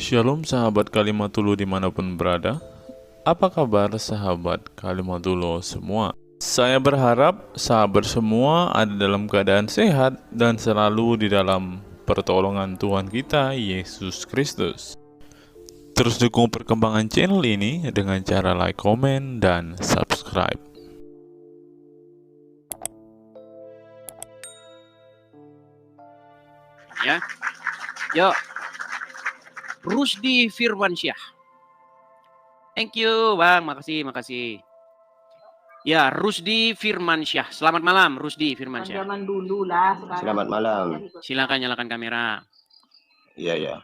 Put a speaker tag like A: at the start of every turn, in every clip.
A: Shalom sahabat Kalimatulu dimanapun berada. Apa kabar sahabat Kalimatulu semua? Saya berharap sahabat semua ada dalam keadaan sehat dan selalu di dalam pertolongan Tuhan kita Yesus Kristus. Terus dukung perkembangan channel ini dengan cara like, komen, dan subscribe.
B: Ya, yuk. Rusdi Firmansyah. Thank you, Bang. Makasih. Ya, Rusdi Firmansyah. Selamat malam, Rusdi Firmansyah.
C: Zaman dulu lah. Sekarang
D: Selamat malam.
B: Silakan nyalakan kamera.
D: Iya, ya.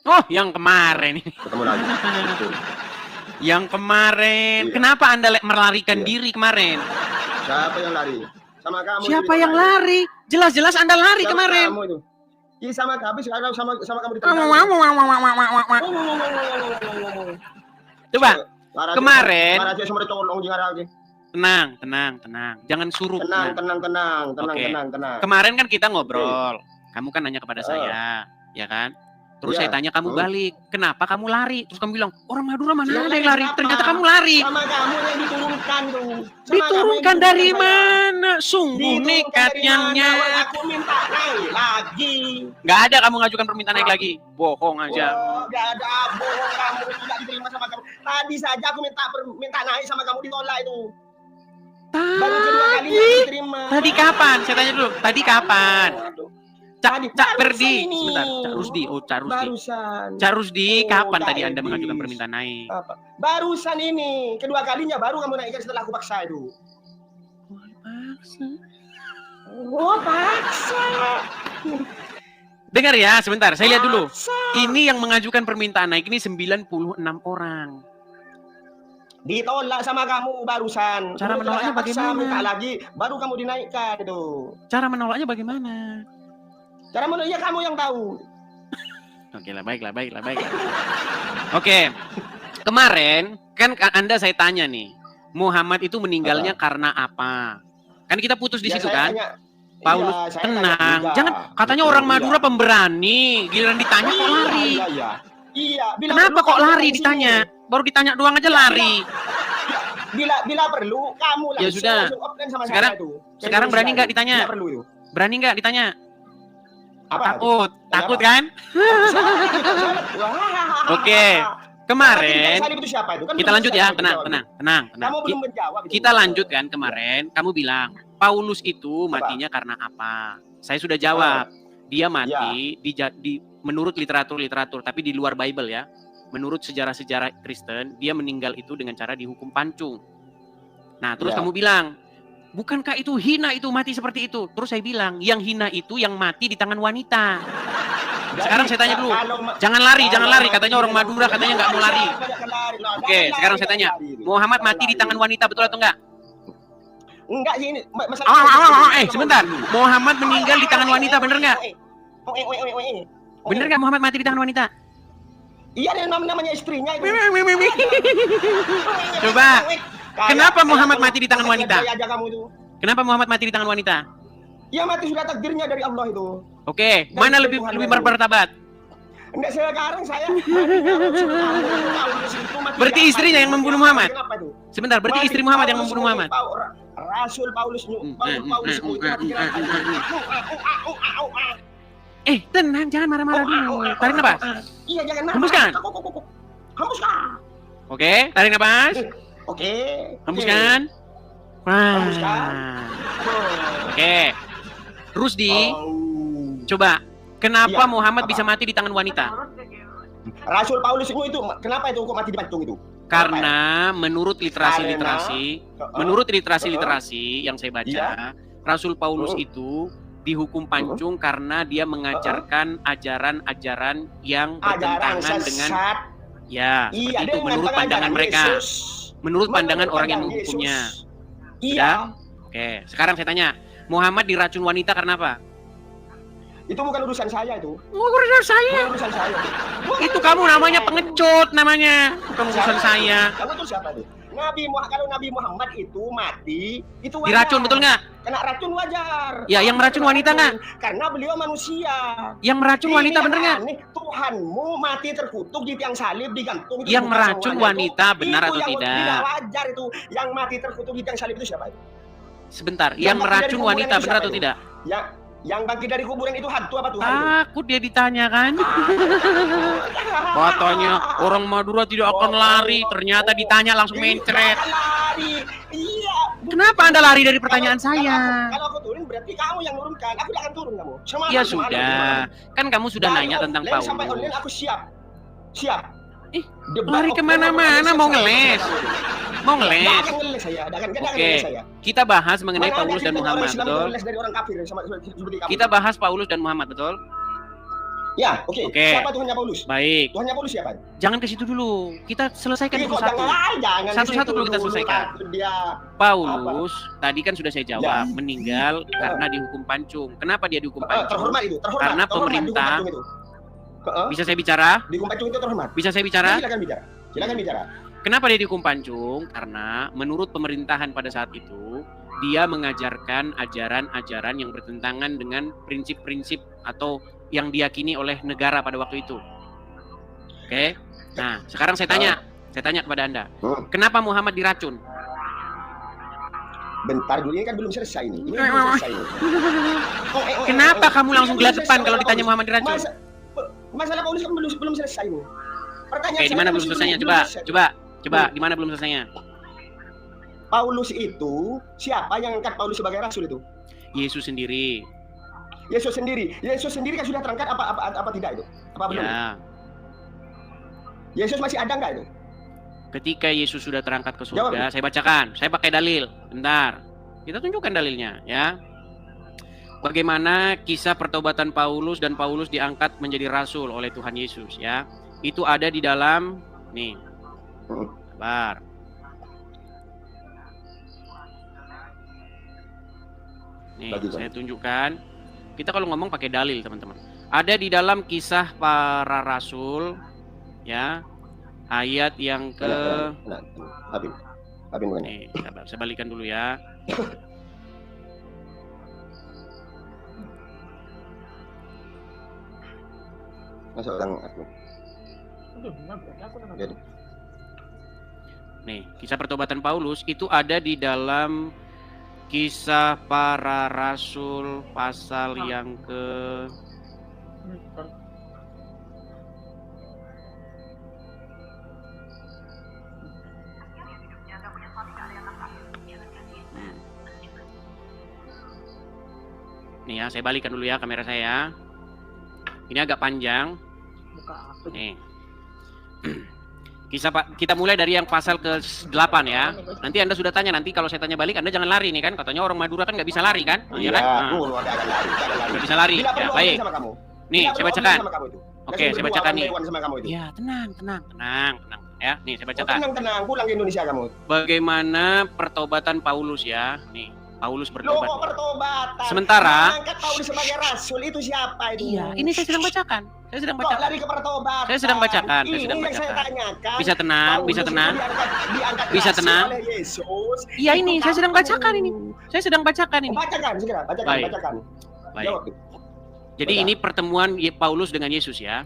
B: Oh, yang kemarin ini.
D: Ketemu lagi. Betul.
B: Yang kemarin.
D: Iya.
B: Kenapa Anda melarikan
D: Iya.
B: diri kemarin?
D: Siapa yang lari? Sama kamu.
B: Siapa
D: itu
B: yang
D: ditanya.
B: lari? Jelas-jelas Anda lari
D: Sama
B: kemarin.
D: Kamu itu. Iya sama kamu, sama kamu di
B: Coba, kemarin. Tenang. Jangan suruh.
D: Tenang.
B: Oke.
D: Tenang.
B: Kemarin kan kita ngobrol. Kamu kan nanya kepada saya, ya kan? Terus
D: Iya.
B: saya tanya kamu balik, kenapa kamu lari? Terus kamu bilang, orang Madura mana
D: Ya,
B: ada yang lari?
D: kenapa?
B: Ternyata kamu lari.
D: Sama kamu yang diturunkan tuh. Sama
B: Diturunkan
D: kamu yang
B: dari
D: diturunkan saya.
B: mana? Sungguh
D: Diturunkan dari
B: nekatnya.
D: mana? Aku minta naik lagi.
B: Nggak ada kamu ngajukan permintaan naik lagi. Bohong aja.
D: Oh, gak ada bohong kamu tidak diterima sama kamu. Tadi saja aku minta naik sama kamu ditolak itu. Baru kedua kalinya aku diterima.
B: Tadi kapan? Saya tanya dulu. Tadi kapan?
D: Aduh.
B: Cak
D: Barusan
B: Perdi.
D: ini.
B: Sebentar. Cak Rusdi. Oh, Cak Rusdi.
D: Barusan.
B: Cak Rusdi,
D: Oh,
B: kapan
D: Cak
B: tadi Anda
D: Edis.
B: mengajukan permintaan naik?
D: Apa? Barusan ini. Kedua kalinya baru kamu naikkan setelah aku paksa itu. Oh, paksa.
B: Dengar ya, sebentar. Saya lihat dulu.
D: Paksa.
B: Ini yang mengajukan permintaan naik ini 96 orang.
D: Ditolak sama kamu barusan.
B: Cara
D: Terus
B: menolaknya
D: saya paksa,
B: bagaimana?
D: minta lagi, baru kamu dinaikkan itu.
B: Cara menolaknya bagaimana?
D: Cara menolaknya kamu yang tahu.
B: Oke lah, baiklah. Oke, kemarin kan Anda saya tanya nih, Muhammad itu meninggalnya karena apa? Kan kita putus di situ
D: saya
B: kan?
D: tanya,
B: Paulus,
D: iya, saya
B: tenang.
D: tanya juga.
B: Jangan, katanya
D: Betul,
B: orang
D: iya.
B: Madura pemberani. Giliran ditanya kok lari.
D: Iya. Bila
B: Kenapa
D: perlu,
B: kok
D: kamu
B: lari
D: di sini.
B: ditanya? Baru ditanya doang aja lari.
D: Bila perlu kamu
B: Ya
D: langsung
B: sudah.
D: offline sama
B: Sekarang-
D: saya itu.
B: sekarang
D: Saya
B: berani
D: bisa
B: nggak
D: itu.
B: ditanya?
D: Bila perlu itu.
B: Berani nggak ditanya?
D: Apa?
B: Takut kan? Oke. Kemarin,
D: Salib itu siapa itu? Kan
B: kita
D: belum
B: lanjut
D: selesai
B: ya,
D: kamu
B: tenang.
D: jawab. Kamu belum menjawab itu.
B: Kita lanjut kan kemarin, kamu bilang Paulus itu matinya karena apa? Saya sudah jawab. Dia mati menurut literatur, tapi di luar Bible ya. Menurut sejarah-sejarah Kristen, dia meninggal itu dengan cara dihukum pancung. Nah, terus
D: Ya.
B: kamu bilang, bukankah itu hina itu mati seperti itu? Terus saya bilang, yang hina itu yang mati di tangan wanita. Sekarang saya tanya dulu. Jangan lari. Katanya orang Madura, katanya nggak mau lari. Oke, sekarang saya tanya. Muhammad mati di tangan wanita, betul atau enggak?
D: Enggak sih ini masalah.
B: Sebentar. Muhammad meninggal di tangan wanita, bener nggak? Bener nggak Muhammad mati di tangan wanita?
D: Iya, namanya istrinya itu.
B: Coba. Kenapa Muhammad mati di tangan wanita?
D: Aja kamu itu.
B: Kenapa Muhammad mati di tangan wanita?
D: Ya mati sudah takdirnya dari Allah itu.
B: Oke, mana lebih bermartabat?
D: Enggak sekarang saya.
B: Berarti istrinya yang membunuh Muhammad? Sebentar, berarti istri Muhammad yang membunuh Muhammad.
D: Rasul Paulus
B: Tenang, jangan marah-marah dulu. Tarik nafas.
D: Iya, jangan marah.
B: Hembuskan.
D: Hembuskan.
B: Oke, tarik nafas.
D: Oke.
B: Hembuskan.
D: Hembuskan.
B: Oke. Rusdi, coba. Kenapa
D: Iya,
B: Muhammad
D: apa?
B: bisa mati di tangan wanita?
D: Rasul Paulus itu kenapa itu kok mati dipancung itu?
B: Karena menurut literasi yang saya baca,
D: Iya.
B: Rasul Paulus itu dihukum pancung karena dia mengajarkan ajaran-ajaran yang bertentangan dengan
D: Iya,
B: seperti itu
D: dengan
B: menurut pandangan mereka.
D: Yesus.
B: Menurut pandangan orang yang
D: pandang
B: menghukumnya.
D: Yesus. Iya.
B: Oke, sekarang saya tanya, Muhammad diracun wanita karena apa?
D: Itu bukan urusan saya itu.
B: Urusan saya.
D: Bukan urusan saya.
B: Itu kamu namanya pengecut namanya, bukan urusan saya.
D: Kamu tuh siapa itu? Kalau Nabi Muhammad itu mati, itu wajar.
B: Diracun, betul nggak?
D: Kena racun wajar.
B: Ya, yang meracun wanita nggak?
D: Karena beliau manusia.
B: Yang meracun wanita bener nggak?
D: Tuhanmu mati terkutuk di tiang salib, digantung.
B: Yang meracun wanita benar atau
D: yang
B: tidak?
D: Tidak wajar itu. Yang mati terkutuk di tiang salib itu siapa itu?
B: Sebentar, yang meracun wanita benar atau tidak?
D: Yang bangkit dari kuburan itu hantu apa Tuhan?
B: Takut dia ditanya kan? Katanya orang Madura tidak akan lari, ternyata ditanya langsung mencret.
D: Lari. Iya.
B: Kenapa Anda lari dari pertanyaan saya?
D: Kalau aku turun berarti kamu yang turunkan. Aku tidak akan turun kamu.
B: Ya sudah. Kan kamu sudah nanya tentang Paulus.
D: Sampai online aku siap.
B: Lari kemana-mana, mau ngeles. Mau ngeles.
D: Jangan ngeles saya.
B: Oke, kita bahas mengenai Paulus dan Muhammad, betul? Kita bahas Paulus dan Muhammad, betul?
D: Ya, oke. Siapa Tuhannya Paulus?
B: Baik.
D: Tuhannya Paulus siapa?
B: Jangan ke situ dulu. Kita selesaikan dulu satu. Satu-satu dulu kita selesaikan. Paulus tadi kan sudah saya jawab, meninggal karena dihukum pancung. Kenapa dia dihukum pancung?
D: Terhormat itu, terhormat.
B: Karena pemerintah. Bisa saya bicara?
D: Dihukum pancung itu terhormat.
B: Bisa saya bicara?
D: Silakan bicara.
B: Kenapa dia dihukum pancung? Karena menurut pemerintahan pada saat itu, dia mengajarkan ajaran-ajaran yang bertentangan dengan prinsip-prinsip atau yang diyakini oleh negara pada waktu itu. Oke? Nah, sekarang saya tanya kepada Anda. Kenapa Muhammad diracun?
D: Bentar dulu, ini kan belum selesai ini. Ini belum selesai ini.
B: Kenapa kamu langsung gelap depan kalau ditanya Muhammad diracun?
D: Masalah Paulus kan belum selesai ini.
B: Oke, di mana belum selesainya? Coba, di mana belum selesainya?
D: Paulus itu, siapa yang angkat Paulus sebagai rasul itu?
B: Yesus sendiri.
D: Yesus sendiri kan sudah terangkat apa tidak itu? Apa belum?
B: Ya.
D: Yesus masih ada enggak itu?
B: Ketika Yesus sudah terangkat ke surga, saya bacakan. Saya pakai dalil. Bentar. Kita tunjukkan dalilnya, ya. Bagaimana kisah pertobatan Paulus dan Paulus diangkat menjadi rasul oleh Tuhan Yesus, ya. Itu ada di dalam nih. Sabar. Nih, saya tunjukkan. Kita kalau ngomong pakai dalil, teman-teman. Ada di dalam kisah para rasul, ya. Ayat yang ke nih, sabar, saya balikan dulu ya. Nih, kisah pertobatan Paulus itu ada di dalam kisah para rasul pasal yang ke nih ya, saya balikan dulu ya kamera saya. Ini agak panjang. Nih. Kita mulai dari yang pasal ke-8 ya. Nanti Anda sudah tanya, nanti kalau saya tanya balik Anda jangan lari nih kan. Katanya orang Madura kan nggak bisa lari kan?
D: Iya
B: kan? Nggak bisa lari. Ya, baik. Nih, saya bacakan. Oke, saya bacakan nih. Ya, tenang. Ya, nih saya bacakan.
D: Tenang, pulang ke Indonesia kamu.
B: Bagaimana pertobatan Paulus ya? Nih, Paulus bertobat.
D: Loh, pertobatan.
B: Sementara
D: angkat Paulus sebagai rasul itu siapa itu?
B: Iya, ini saya sedang bacakan.
D: Lari ke pertobatan.
B: Saya sedang bacakan.
D: Saya tanyakan.
B: Bisa tenang. Bisa tenang. Iya, ini saya sedang bacakan ini.
D: Bacakan, segera. Bacakan.
B: Baik. Jadi ini pertemuan Paulus dengan Yesus ya.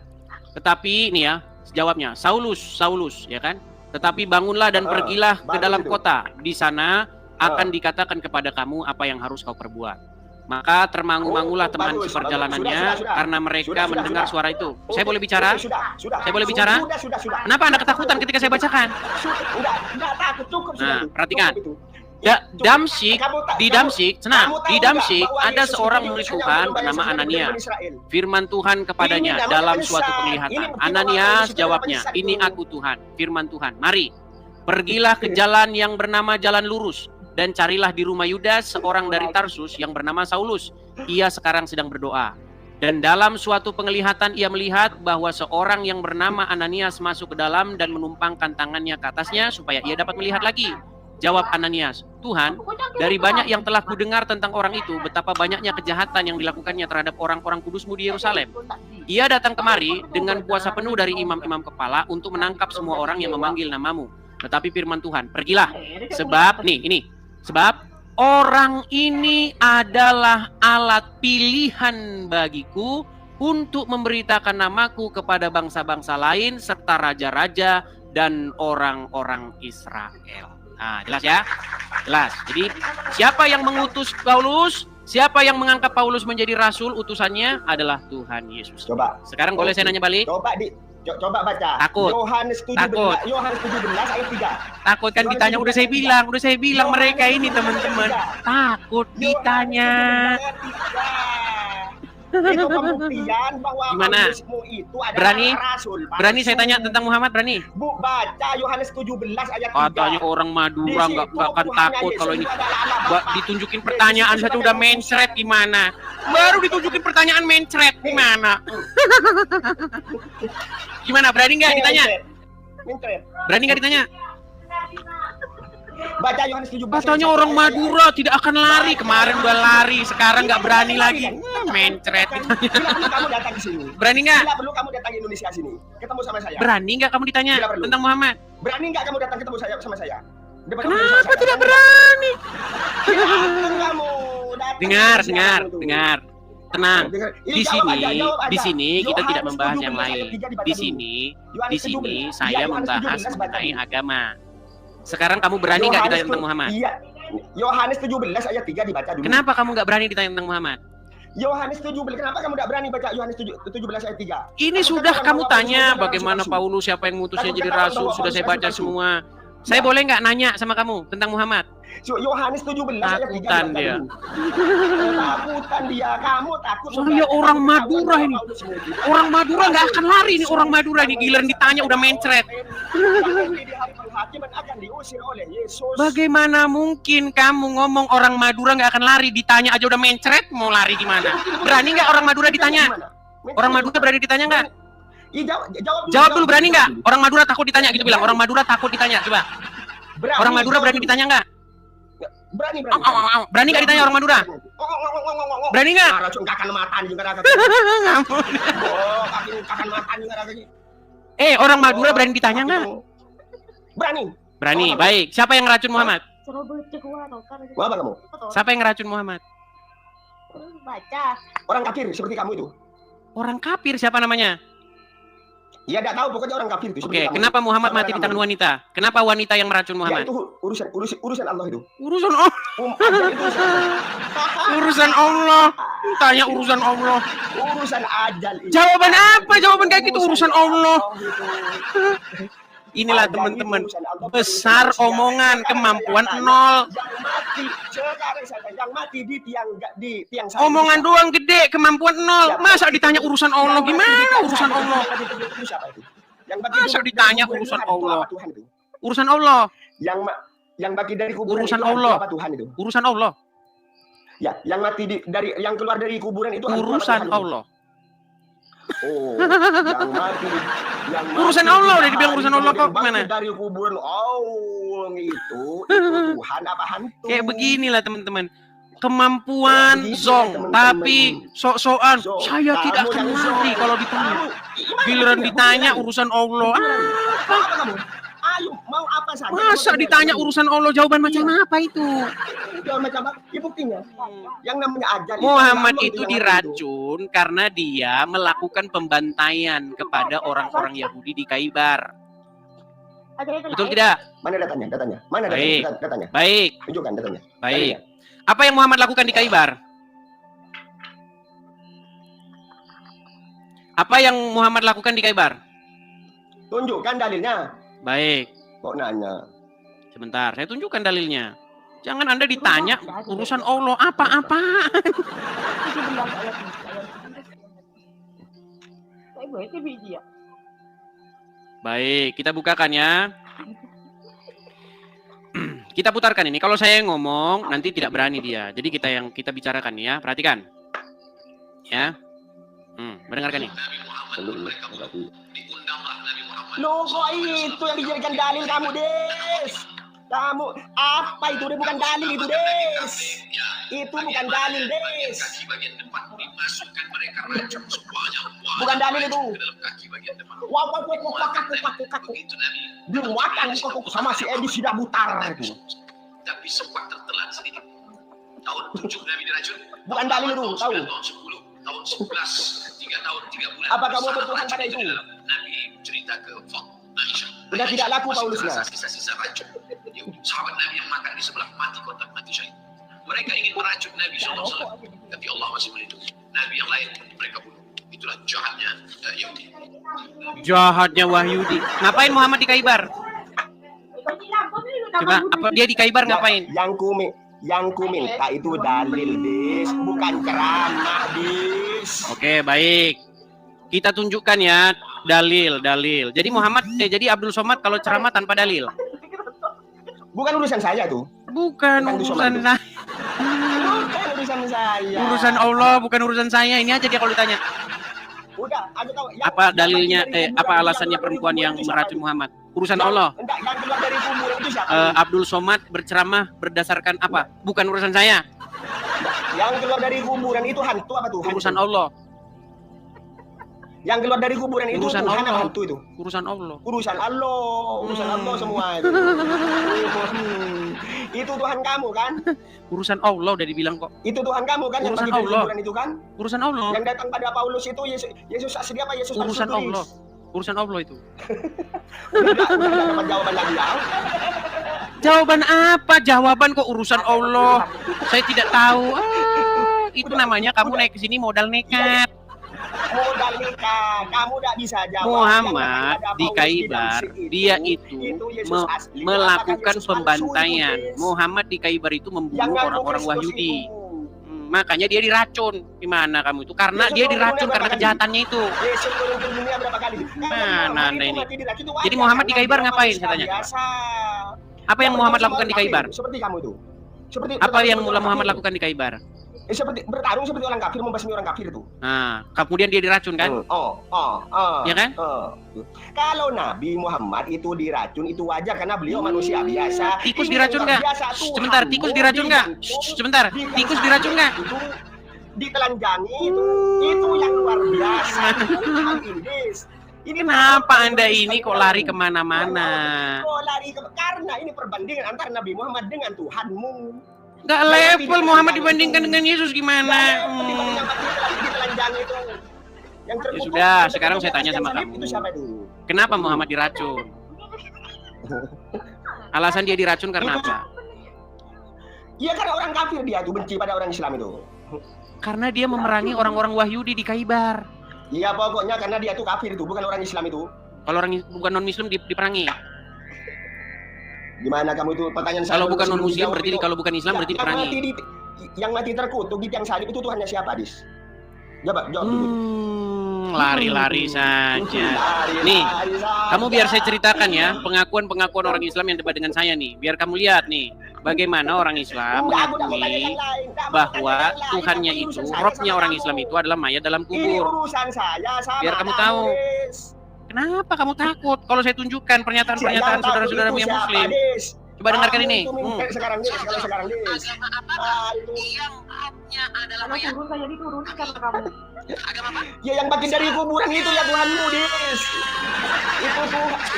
B: Tetapi ini ya, jawabnya Saulus, ya kan? Tetapi bangunlah dan pergilah ke dalam kota. Di sana akan dikatakan kepada kamu apa yang harus kau perbuat. Maka termangu-mangulah teman seperjalanannya karena mereka mendengar suara itu. Saya boleh bicara? Saya boleh bicara? Kenapa Anda ketakutan ketika saya bacakan?
D: Enggak takut, cukup sudah.
B: Nah, perhatikan. Di Damsyik ada seorang murid Tuhan bernama Ananias. Firman Tuhan kepadanya dalam suatu penglihatan. Ananias jawabnya, "Ini aku Tuhan." Firman Tuhan, "Mari, pergilah ke jalan yang bernama Jalan Lurus dan carilah di rumah Yudas seorang dari Tarsus yang bernama Saulus. Ia sekarang sedang berdoa." Dan dalam suatu penglihatan ia melihat bahwa seorang yang bernama Ananias masuk ke dalam dan menumpangkan tangannya ke atasnya supaya ia dapat melihat lagi. Jawab Ananias, "Tuhan, dari banyak yang telah kudengar tentang orang itu, betapa banyaknya kejahatan yang dilakukannya terhadap orang-orang kudus-Mu di Yerusalem. Ia datang kemari dengan kuasa penuh dari imam-imam kepala untuk menangkap semua orang yang memanggil nama-Mu. Tetapi firman Tuhan, pergilah. Sebab, sebab orang ini adalah alat pilihan bagiku untuk memberitakan namaku kepada bangsa-bangsa lain serta raja-raja dan orang-orang Israel. Nah, jelas ya? Jelas. Jadi, siapa yang mengutus Paulus? Siapa yang mengangkat Paulus menjadi rasul? Utusannya adalah Tuhan Yesus.
D: Coba.
B: Sekarang boleh saya nanya balik?
D: Coba baca.
B: Takut.
D: Yohanes 17 ayat 3.
B: Takut kan ditanya, udah saya bilang mereka ini teman-teman takut ditanya.
D: Itu pembuktian bahwa Paulusmu itu adalah rasul.
B: Berani saya tanya tentang Muhammad, berani?
D: Bu, baca Yohanes 17 ayat 3.
B: Katanya orang Madura nggak akan takut kalau ini. Ditunjukin pertanyaan satu udah mencret gimana? Baru ditunjukin pertanyaan mencret gimana? Gimana, berani nggak ditanya? Berani nggak ditanya?
D: Baca Yohanes 17.
B: Katanya orang Madura tidak akan lari. Kemarin udah lari, sekarang nggak berani lagi. Mencret.
D: Bila kamu datang ke sini.
B: Berani nggak?
D: Bila perlu kamu datang ke Indonesia sini, ketemu sama saya.
B: Berani nggak kamu ditanya tentang Muhammad?
D: Berani nggak kamu datang ketemu sama saya?
B: Kenapa tidak berani?
D: Kamu
B: dengar. Tenang. Di sini kita tidak membahas yang lain. Di sini saya membahas mengenai agama. Sekarang kamu berani nggak ditanya tentang Muhammad?
D: Iya. Yohanes 17 ayat 3 dibaca dulu.
B: Kenapa kamu nggak berani ditanya tentang Muhammad?
D: Yohanes 17, kenapa kamu nggak berani baca Yohanes 17 ayat 3?
B: Ini sudah kamu tanya bagaimana Paulus, siapa yang mutusnya jadi rasul, sudah saya baca semua. Saya boleh nggak nanya sama kamu tentang Muhammad?
D: Yohanes 17 ayat 3.
B: Takutan dia.
D: Takutan dia, kamu takut.
B: Saya orang Madura ini. Orang Madura nggak akan lari nih, orang Madura ini. Giliran ditanya udah mencret. Bagaimana mungkin kamu ngomong orang Madura nggak akan lari, ditanya aja udah mencret, mau lari gimana? Berani nggak orang Madura ditanya? Orang Madura berani ditanya nggak? Jawab dulu, berani nggak? Orang Madura takut ditanya gitu bilang. Orang Madura takut ditanya, coba. Orang Madura berani ditanya nggak?
D: Berani.
B: Berani nggak ditanya orang Madura? Berani nggak? Orang Madura berani ditanya nggak? Berani. Baik. Siapa yang ngeracun Muhammad?
D: Apa kamu?
B: Siapa yang ngeracun Muhammad?
D: Baca. Orang kafir seperti kamu itu.
B: Orang kafir siapa namanya?
D: Ya tidak tahu, pokoknya orang kafir itu.
B: Oke, kenapa Muhammad mati di tangan wanita? Kenapa wanita yang meracun Muhammad?
D: Ya, itu urusan Allah itu.
B: Urusan Allah. Urusan Allah. Tanya urusan Allah.
D: Urusan ajal itu.
B: Jawaban apa? Jawaban kayak gitu urusan Allah. Inilah teman-teman, besar omongan, kemampuan nol.
D: Yang mati di tiang
B: omongan doang gede, kemampuan nol. Masa ditanya urusan Allah gimana? Urusan Allah. Masa ditanya urusan Allah? Urusan Allah.
D: Yang bagi dari kuburan
B: urusan
D: itu
B: Allah.
D: Apa Tuhan itu?
B: Urusan Allah.
D: Ya, yang mati yang keluar dari kuburan itu
B: urusan Allah.
D: Oh, yang mati
B: urusan Allah udah dibilang urusan Allah kok gimana?
D: Dari kuburan itu Tuhan apa hantu?
B: Kayak beginilah teman-teman. Kemampuan zong, tapi sok-sokan saya tidak akan lari kalau ditanya. Giliran ditanya urusan Allah.
D: Apa kamu? Ayo, mau apa saja.
B: Masa ditanya urusan Allah, jawaban macam apa itu?
D: Jawaban macam apa? Ya buktinya. Yang namanya ajal.
B: Muhammad itu diracun karena dia melakukan pembantaian kepada orang-orang Yahudi di Khaybar. Betul tidak?
D: Mana datanya? Mana datanya?
B: Baik.
D: Tunjukkan datanya.
B: Baik. Apa yang Muhammad lakukan di Khaybar? Apa yang Muhammad lakukan di Khaybar?
D: Tunjukkan dalilnya.
B: Baik.
D: Kok nanya?
B: Sebentar, saya tunjukkan dalilnya. Jangan Anda ditanya urusan Allah apa-apa. Baik, kita bukakan ya. Kita putarkan ini. Kalau saya ngomong, nanti tidak berani dia. Jadi kita bicarakan ya. Perhatikan. Ya. Mendengarkan nih.
D: Loh, kok itu yang dijadikan dalil kamu, Des? Kamu apa itu? Dia bukan dalil itu, Des. Itu bukan dalil, Des.
C: Kaki bagian depan dimasukkan mereka racun semuanya.
D: Bukan dalil itu.
C: Ke dalam kaki bagian depan.
D: Wah, kaku.
C: Begitu Nabi.
D: Dimuatkan kok sama si Edi sudah butar itu.
C: Tapi sempat tertelan sedikit. Tahun 7 Nabi diracun.
D: Bukan dalil itu, tahu.
C: Tahun 10, tahun 11, 3 tahun 3 bulan.
D: Apa kamu bertuhan pada itu?
C: Nabi cerita ke Aisyah.
D: Sudah tidak laku Paulusnya.
C: Sisa-sisa racun. Sahabat Nabi yang makan di sebelah mati kontak mati syahid. Mereka ingin meracun Nabi SAW, tapi Allah masih melindungi. Nabi yang lain mereka bunuh. Itulah jahatnya Yahudi.
B: Jahatnya Wahyudi. Ngapain Muhammad di Khaybar? Coba, apa dia di Khaybar ngapain?
D: Yang ku minta itu dalil, Dis, bukan ceramah, Dis.
B: Oke, baik. Kita tunjukkan ya dalil. Jadi jadi Abdul Somad kalau ceramah tanpa dalil.
D: Bukan urusan saya tuh.
B: Bukan urusan saya.
D: Bukan urusan saya.
B: Urusan Allah, bukan urusan saya. Ini aja dia kalau ditanya.
D: Udah, aku tahu.
B: Apa dalilnya? Apa alasannya perempuan yang meracun Muhammad? Urusan Allah.
D: Enggak, yang keluar dari kuburan itu siapa?
B: Abdul Somad berceramah berdasarkan apa? Bukan urusan saya.
D: Yang keluar dari kuburan itu hantu apa Tuhan?
B: Urusan Allah.
D: Yang keluar dari kuburan itu
B: Urusan
D: Tuhan
B: Allah.
D: apa hantu itu?
B: Urusan Allah.
D: Urusan Allah semua itu. Itu Tuhan kamu kan?
B: Urusan Allah udah dibilang kok.
D: Itu Tuhan kamu kan yang
B: Urusan
D: pergi dari
B: Allah.
D: kuburan itu kan?
B: Urusan Allah.
D: Yang datang pada Paulus itu Yesus asli apa Yesus
B: Urusan
D: palsu
B: Allah.
D: tulis.
B: Urusan Allah itu.
D: Udah dapat jawaban lagi ya.
B: Jawaban apa? Jawaban kok urusan Allah. Saya tidak tahu. Itu namanya kamu naik ke sini modal nekat.
D: Modal nikah, kamu tidak bisa jawab.
B: Muhammad di Khaybar, dia itu melakukan pembantaian. Muhammad di Khaybar itu membunuh orang-orang Wahyudi. Makanya dia diracun. Gimana kamu itu? Karena dia diracun karena kejahatannya itu.
D: Yesus turun ke dunia berapa kali?
B: Mana Anda ini? Jadi Muhammad di Khaybar ngapain katanya? Apa yang Muhammad lakukan di Khaybar?
D: Seperti kamu itu.
B: Apa yang Muhammad lakukan di Khaybar?
D: Seperti bertarung seperti orang kafir, membasmi orang kafir itu.
B: Nah, kemudian dia diracun kan? Ya kan?
D: Kalau Nabi Muhammad itu diracun itu wajar karena beliau manusia biasa.
B: Tikus diracun nggak? Sebentar, tikus diracun nggak? Sebentar, tikus diracun nggak?
D: Ditelanjangi itu yang luar biasa. Ini
B: kenapa Anda ini kok lari kemana-mana?
D: Karena ini perbandingan antara Nabi Muhammad dengan Tuhanmu.
B: Gak level Muhammad dibandingkan dengan Yesus gimana?
D: Ya
B: sudah, sekarang saya tanya sama kamu. Kenapa Muhammad diracun? Alasan dia diracun karena apa?
D: Iya karena orang kafir dia tuh benci pada orang Islam itu.
B: Karena dia memerangi orang-orang Wahyudi di Khaybar.
D: Iya pokoknya karena dia tuh kafir itu, bukan orang Islam itu.
B: Kalau orang bukan non-Muslim diperangi.
D: Gimana kamu itu pertanyaan saya?
B: Kalau bukan non muslim berarti kalau bukan Islam berarti diperangi.
D: Yang mati terkutuk di tiang salib itu Tuhannya siapa, Dis? Jawab dulu.
B: Lari-lari saja. Nih, kamu biar saya ceritakan ya pengakuan-pengakuan orang Islam yang debat dengan saya nih. Biar kamu lihat nih bagaimana orang Islam mengakui bahwa Tuhannya itu, Robnya orang Islam itu adalah mayat dalam kubur. Biar kamu tahu. Kenapa kamu takut? Kalau saya tunjukkan pernyataan-pernyataan saudara-saudara yang Muslim. Coba dengarkan ini.
D: Sekarang
C: Agama apa yang hanya adalah mayat? Agama apa?
D: Ya yang bangkit dari kuburan itu ya Tuhanmu, Dis.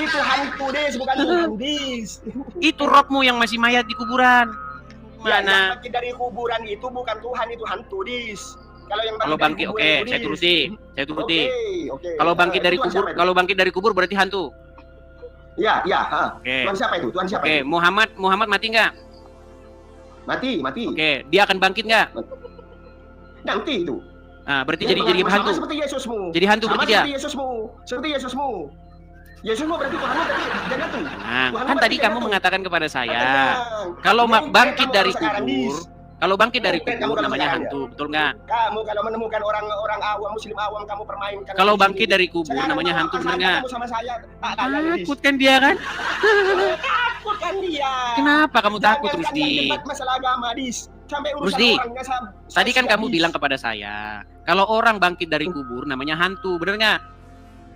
D: Itu hantu, Dis, bukan Tuhan, Dis.
B: Itu Robmu yang masih mayat di kuburan. Mana?
D: Ya, yang bangkit dari kuburan itu bukan Tuhan, itu hantu, Dis.
B: Kalau bangkit, oke, saya turuti.
D: Oke.
B: Kalau bangkit dari kubur berarti hantu.
D: Ya.
B: Oke.
D: Tuhan siapa itu?
B: Oke, Muhammad mati nggak?
D: Mati.
B: Oke, dia akan bangkit nggak?
D: Nanti itu.
B: Nah, berarti jadi hantu.
D: Seperti Yesusmu.
B: Jadi hantu berarti dia.
D: Seperti Yesusmu. Yesusmu berarti Tuhanmu jadi hantu.
B: Nah, kan tadi kamu mengatakan kepada saya, kalau bangkit dari kubur namanya hantu, betul nggak?
D: Kamu kalau menemukan orang awam, Muslim awam, kamu permainkan.
B: Kalau bangkit dari kubur namanya hantu, benar nggak? Takut kan dia kan?
D: Takut kan dia.
B: Kenapa kamu takut, Rusdi?
D: Masalah agama, Dis. Sampai
B: Rusdi, tadi kan kamu bilang kepada saya, kalau orang bangkit dari kubur namanya hantu, benar nggak?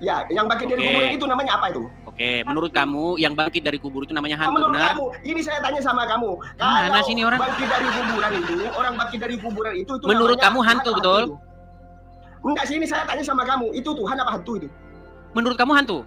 D: Ya, yang bangkit dari
B: Oke.
D: kuburan itu namanya apa itu?
B: Oke, menurut kamu yang bangkit dari kubur itu namanya hantu,
D: Menurut
B: benar?
D: kamu, ini saya tanya sama kamu.
B: Mana
D: Kalau
B: sini orang?
D: bangkit dari kuburan itu, orang bangkit dari kuburan itu
B: Menurut
D: namanya
B: kamu hantu,
D: Tuhan apa
B: betul?
D: itu? Enggak, sini saya tanya sama kamu, itu Tuhan apa hantu itu?
B: Menurut kamu hantu?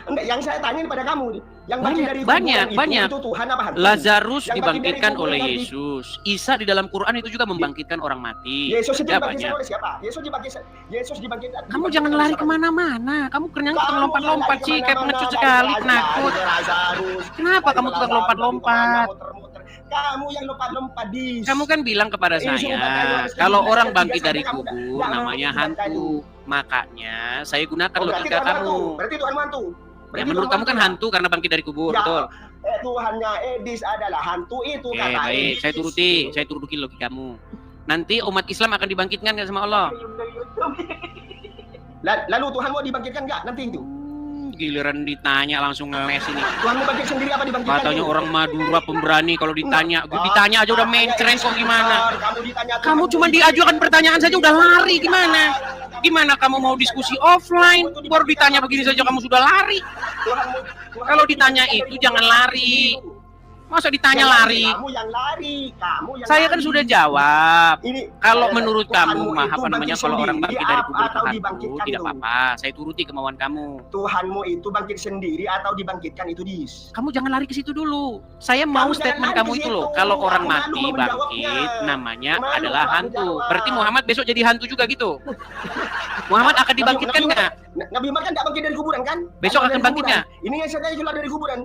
D: Enggak, yang saya tanya kepada kamu, yang bangkit dari
B: Banyak,
D: kuburan
B: banyak.
D: itu Tuhan apa hantu?
B: Lazarus
D: Yang bangkit dari
B: dibangkitkan
D: kuburan
B: oleh
D: tadi.
B: Yesus. Isa di dalam Quran itu juga membangkitkan orang mati.
D: Yesus itu
B: Ya,
D: dibangkitkan
B: banyak.
D: oleh siapa? Yesus dibangkitkan.
B: Kamu
D: dibangkitkan
B: jangan
D: oleh
B: lari
D: siapa?
B: kemana-mana. Kamu kerjanya tukang
D: Kamu
B: lompat-lompat
D: yang
B: sih,
D: lari
B: kayak pengecut
D: kemana-mana,
B: sekali,
D: lari
B: penakut.
D: ke Lazarus.
B: Kenapa kamu tukang
D: Lazarus,
B: lompat-lompat?
D: muter-muter. Kamu yang lompat-lompat di.
B: Kamu kan bilang kepada
D: Ini suruh pakai
B: saya,
D: harus
B: kalau
D: kegiatan
B: orang
D: ketiga
B: bangkit
D: sampai
B: dari
D: kamu
B: kubur
D: nggak
B: namanya
D: mau
B: hantu. Makanya saya gunakan
D: Oh, berarti
B: logika
D: Tuhan hantu.
B: kamu.
D: Berarti Tuhan hantu.
B: Ya, menurut kamu kan hantu karena bangkit dari kubur,
D: Ya,
B: betul?
D: Tuhannya Edis adalah hantu itu
B: Oke,
D: kata
B: baik.
D: Edis.
B: Saya turuti logika kamu. Nanti umat Islam akan dibangkitkan nggak sama Allah?
D: Lalu Tuhan mau dibangkitkan nggak nanti itu?
B: Giliran ditanya langsung ngeles ini.
D: Tuhan mau bangkit sendiri apa dibangkitkan?
B: Katanya
D: itu?
B: orang Madura pemberani kalau ditanya aja udah mencret kok gimana?
D: Kamu ditanya
B: Kamu
D: Tuhan
B: cuma
D: mau
B: diajukan pertanyaan saja udah lari gimana? Gimana kamu mau diskusi offline baru ditanya begini saja kamu sudah lari?
D: Tuhan
B: Kalau ditanya itu jangan lari. Masa ditanya lari?
D: Kamu yang lari.
B: Saya kan
D: lari.
B: sudah jawab.
D: Ini
B: Kalau menurut
D: Tuhanmu
B: kamu mah
D: itu
B: apa namanya
D: bangkit
B: kalau orang
D: sendiri
B: bangkit dari kubur itu
D: atau
B: hantu,
D: dibangkitkan
B: tidak
D: itu?
B: apa-apa. Saya turuti kemauan kamu.
D: Tuhanmu itu bangkit sendiri atau dibangkitkan itu dis.
B: Kamu jangan lari ke situ dulu. Saya mau
D: Kamu
B: statement
D: jangan lari
B: kamu
D: ke
B: itu
D: situ.
B: loh. Kalau orang
D: Aku malu
B: mati
D: mau menjawabnya.
B: bangkit, namanya
D: Malu
B: adalah
D: aku
B: hantu.
D: menjawab.
B: Berarti Muhammad besok jadi hantu juga gitu. Muhammad akan dibangkitkan nggak?
D: Nabi Muhammad kan tidak bangkit dari kuburan kan?
B: Besok
D: Dari
B: akan bangkit
D: kuburan.
B: nggak?
D: Ini yang saya tanya keluar dari kuburan.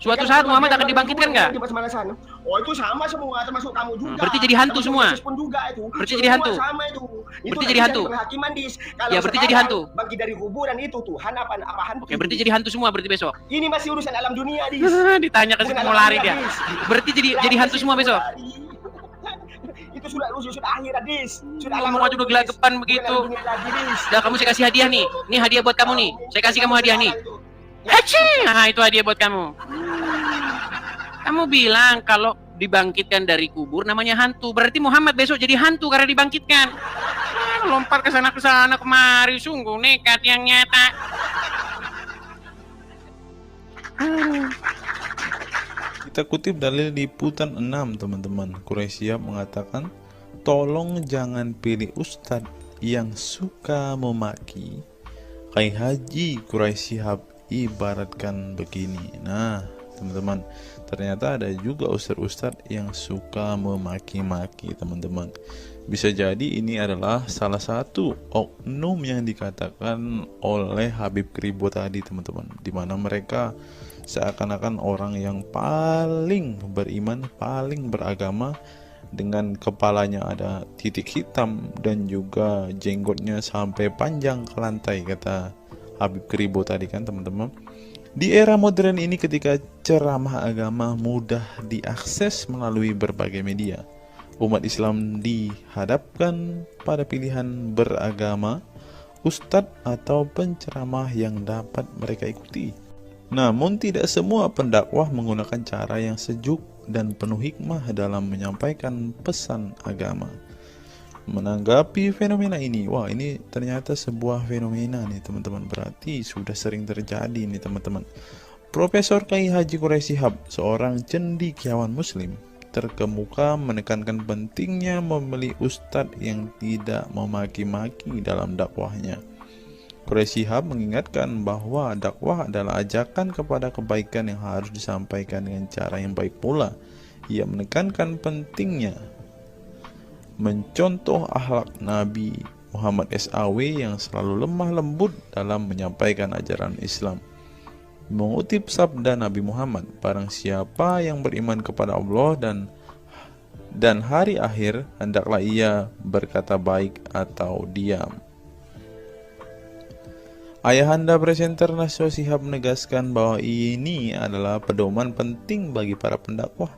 B: Suatu
D: Kan
B: saat
D: keluar
B: Muhammad
D: dari
B: akan dibangkitkan
D: kuburan
B: nggak?
D: di Pasmanasan. Oh itu sama semua termasuk kamu juga.
B: Berarti jadi hantu
D: Termasuk
B: semua?
D: Yesus pun juga itu.
B: Berarti jadi hantu?
D: Sama itu.
B: Berarti jadi hantu?
D: Penghakiman dis. Kalau
B: Ya, berarti jadi
D: sekarang
B: hantu.
D: Bangkit dari kuburan itu Tuhan apa hantu?
B: Oke, berarti jadi hantu semua berarti besok.
D: Ini masih urusan alam dunia dis.
B: Ditanya ke
D: Bukan
B: situ
D: alam
B: mau lari
D: dunia,
B: dia.
D: Dis.
B: Berarti jadi hantu semua besok.
D: Itu sudah akhirat dis. Sudah
B: Kamu
D: roh,
B: aja udah
D: Dis.
B: gelagapan
D: Bukan
B: begitu.
D: alam dunia lagi, Dis.
B: Udah kamu saya kasih hadiah nih. Ini hadiah buat kamu nih. Saya kasih kamu hadiah nih. Eci! Nah, itu hadiah buat kamu. Kamu bilang kalau dibangkitkan dari kubur namanya hantu. Berarti Muhammad besok jadi hantu karena dibangkitkan. Lompat ke sana kemari, sungguh nekat yang nyata.
A: Kita kutip dalil liputan 6 teman-teman. Quraisy Shihab mengatakan, tolong jangan pilih ustadz yang suka memaki. Kai Haji Quraisy Shihab ibaratkan begini. Nah teman-teman, ternyata ada juga ustadz-ustadz yang suka memaki-maki teman-teman. Bisa jadi ini adalah salah satu oknum yang dikatakan oleh Habib Kribo tadi teman-teman, di mana mereka seakan-akan orang yang paling beriman, paling beragama, dengan kepalanya ada titik hitam dan juga jenggotnya sampai panjang ke lantai, kata Habib Kribo tadi kan teman-teman. Di era modern ini ketika ceramah agama mudah diakses melalui berbagai media, umat Islam dihadapkan pada pilihan beragama, ustadz atau penceramah yang dapat mereka ikuti. Namun tidak semua pendakwah menggunakan cara yang sejuk dan penuh hikmah dalam menyampaikan pesan agama. Menanggapi fenomena ini, wah ini ternyata sebuah fenomena nih teman-teman, berarti sudah sering terjadi nih teman-teman. Profesor Kiai Haji Quraisy Shihab, seorang cendekiawan muslim, terkemuka menekankan pentingnya memilih ustadz yang tidak memaki-maki dalam dakwahnya. Quraisy Shihab mengingatkan bahwa dakwah adalah ajakan kepada kebaikan yang harus disampaikan dengan cara yang baik pula. Ia menekankan pentingnya mencontoh akhlak Nabi Muhammad SAW yang selalu lemah lembut dalam menyampaikan ajaran Islam. Mengutip sabda Nabi Muhammad, barang siapa yang beriman kepada Allah dan hari akhir, hendaklah ia berkata baik atau diam. Ayahanda presenter Nasyo Shihab menegaskan bahwa ini adalah pedoman penting bagi para pendakwah.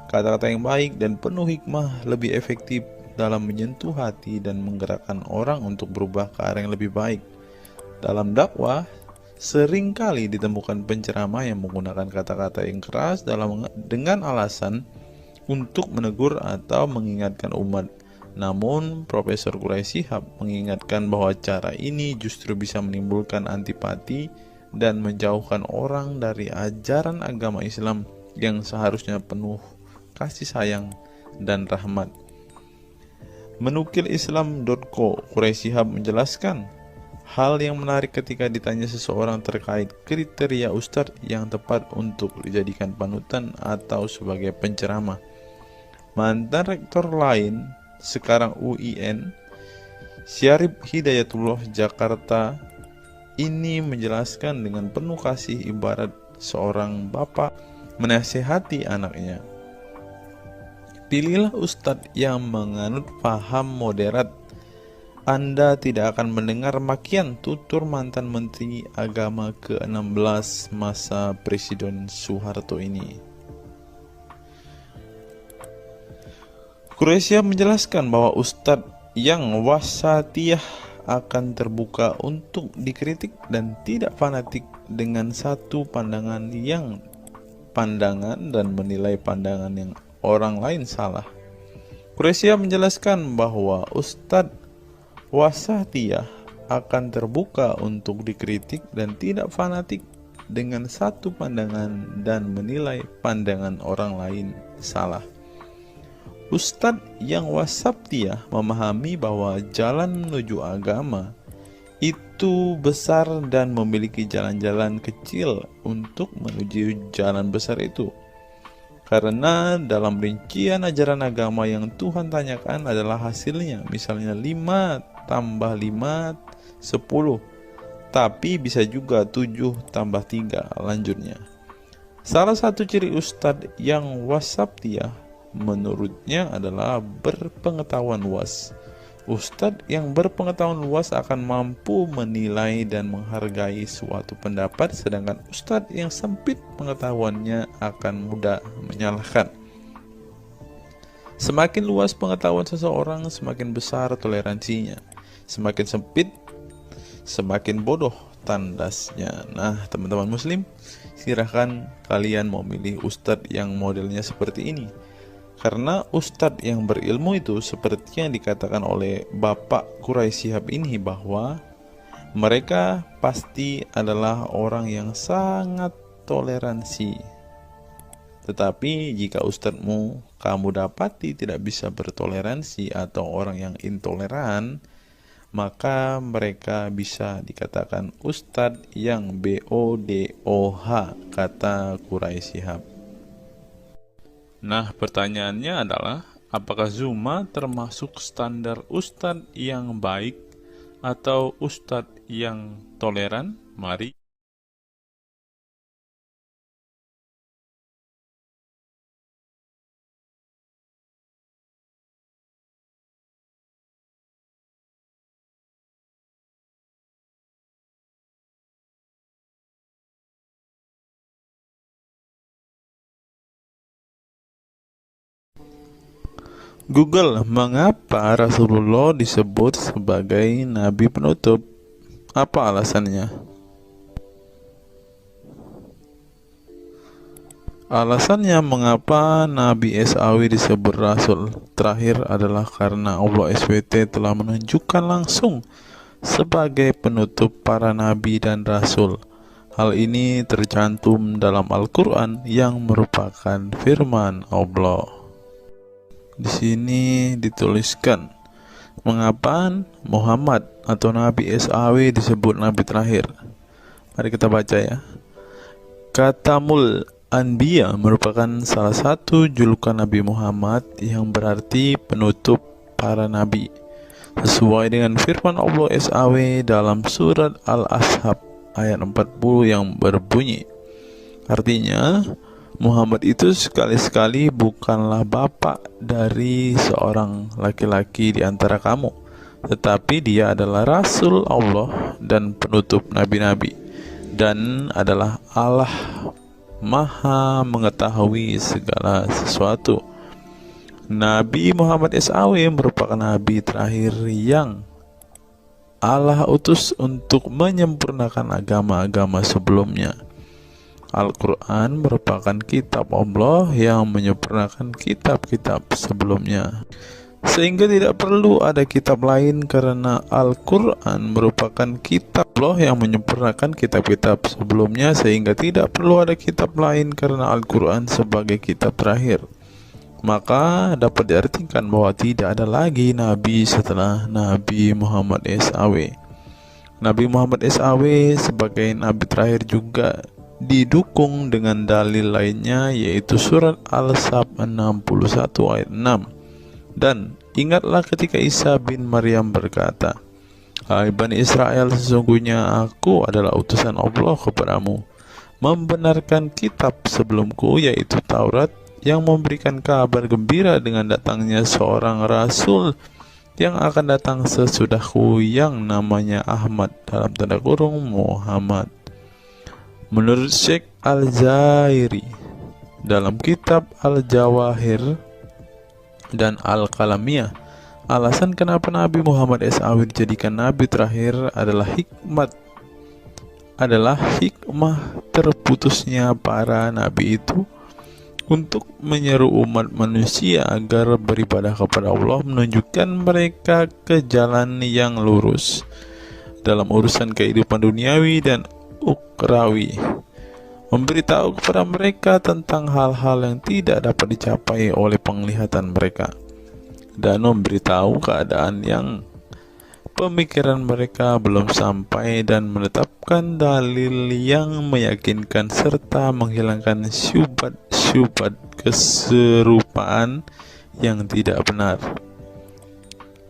A: Kata-kata yang baik dan penuh hikmah lebih efektif dalam menyentuh hati dan menggerakkan orang untuk berubah ke arah yang lebih baik. Dalam dakwah, seringkali ditemukan penceramah yang menggunakan kata-kata yang keras dengan alasan untuk menegur atau mengingatkan umat. Namun, Profesor Quraisy Shihab mengingatkan bahwa cara ini justru bisa menimbulkan antipati dan menjauhkan orang dari ajaran agama Islam yang seharusnya penuh kasih sayang dan rahmat. Menukil Islam.co, Quraisy Shihab menjelaskan hal yang menarik ketika ditanya seseorang terkait kriteria ustadz yang tepat untuk dijadikan panutan atau sebagai penceramah. Mantan rektor lain, sekarang UIN, Syarif Hidayatullah Jakarta, ini menjelaskan dengan penuh kasih ibarat seorang bapak menasihati anaknya. Pilihlah ustadz yang menganut paham moderat. Anda tidak akan mendengar makian, tutur mantan Menteri Agama ke-16 masa Presiden Soeharto ini. Quraisy menjelaskan bahwa ustadz yang wasatiyah akan terbuka untuk dikritik dan tidak fanatik dengan satu pandangan dan menilai pandangan yang orang lain salah. Quraisy menjelaskan bahwa ustadz wasatiyah akan terbuka untuk dikritik dan tidak fanatik dengan satu pandangan dan menilai pandangan orang lain salah. Ustadz yang wasatiyah memahami bahwa jalan menuju agama itu besar dan memiliki jalan-jalan kecil untuk menuju jalan besar itu. Karena dalam rincian ajaran agama yang Tuhan tanyakan adalah hasilnya, misalnya 5 tambah 5, 10, tapi bisa juga 7 tambah 3, lanjutnya. Salah satu ciri ustadz yang wasatiyah menurutnya adalah berpengetahuan luas. Ustadz yang berpengetahuan luas akan mampu menilai dan menghargai suatu pendapat, sedangkan ustadz yang sempit pengetahuannya akan mudah menyalahkan. Semakin luas pengetahuan seseorang, semakin besar toleransinya. Semakin sempit, semakin bodoh tandasnya. Nah, teman-teman muslim, silahkan kalian mau milih ustadz yang modelnya seperti ini. Karena ustadz yang berilmu itu seperti yang dikatakan oleh Bapak Quraisy Shihab ini, bahwa mereka pasti adalah orang yang sangat toleransi. Tetapi jika ustadzmu kamu dapati tidak bisa bertoleransi atau orang yang intoleran, maka mereka bisa dikatakan ustadz yang BODOH, kata Quraisy Shihab. Nah, pertanyaannya adalah, apakah Zuma termasuk standar ustadz yang baik atau ustadz yang toleran? Mari. Google, mengapa Rasulullah disebut sebagai nabi penutup? Apa alasannya? Alasannya mengapa Nabi SAW disebut Rasul terakhir adalah karena Allah SWT telah menunjukkan langsung sebagai penutup para nabi dan rasul. Hal ini tercantum dalam Al-Quran yang merupakan firman Allah. Di sini dituliskan, mengapa Muhammad atau Nabi SAW disebut Nabi terakhir? Mari kita baca ya. Katamul Anbiya merupakan salah satu julukan Nabi Muhammad yang berarti penutup para nabi, sesuai dengan firman Allah SAW dalam surat Al-Ahzab ayat 40 yang berbunyi, artinya Muhammad itu sekali-sekali bukanlah bapak dari seorang laki-laki di antara kamu, tetapi dia adalah Rasul Allah dan penutup nabi-nabi, dan adalah Allah Maha mengetahui segala sesuatu. Nabi Muhammad SAW merupakan nabi terakhir yang Allah utus untuk menyempurnakan agama-agama sebelumnya. Al-Quran merupakan kitab Allah yang menyempurnakan kitab-kitab sebelumnya. Sehingga tidak perlu ada kitab lain karena Al-Quran merupakan kitab Allah yang menyempurnakan kitab-kitab sebelumnya, sehingga tidak perlu ada kitab lain karena Al-Quran sebagai kitab terakhir. Maka dapat diartikan bahwa tidak ada lagi Nabi setelah Nabi Muhammad SAW. Nabi Muhammad SAW sebagai Nabi terakhir juga didukung dengan dalil lainnya, yaitu surat Al-Sab 61 ayat 6. Dan ingatlah ketika Isa bin Maryam berkata, "Hai Bani Israel, sesungguhnya aku adalah utusan Allah kepadamu, membenarkan kitab sebelumku, yaitu Taurat, yang memberikan kabar gembira dengan datangnya seorang rasul yang akan datang sesudahku, yang namanya Ahmad, dalam tanda kurung Muhammad." Menurut Syekh Al-Zairi dalam kitab Al-Jawahir dan Al-Kalamiyah, alasan kenapa Nabi Muhammad SAW dijadikan Nabi terakhir adalah hikmah terputusnya para Nabi itu untuk menyeru umat manusia agar beribadah kepada Allah, menunjukkan mereka ke jalan yang lurus dalam urusan kehidupan duniawi dan ukrawi, memberitahu kepada mereka tentang hal-hal yang tidak dapat dicapai oleh penglihatan mereka, dan memberitahu keadaan yang pemikiran mereka belum sampai, dan menetapkan dalil yang meyakinkan serta menghilangkan syubhat keserupaan yang tidak benar.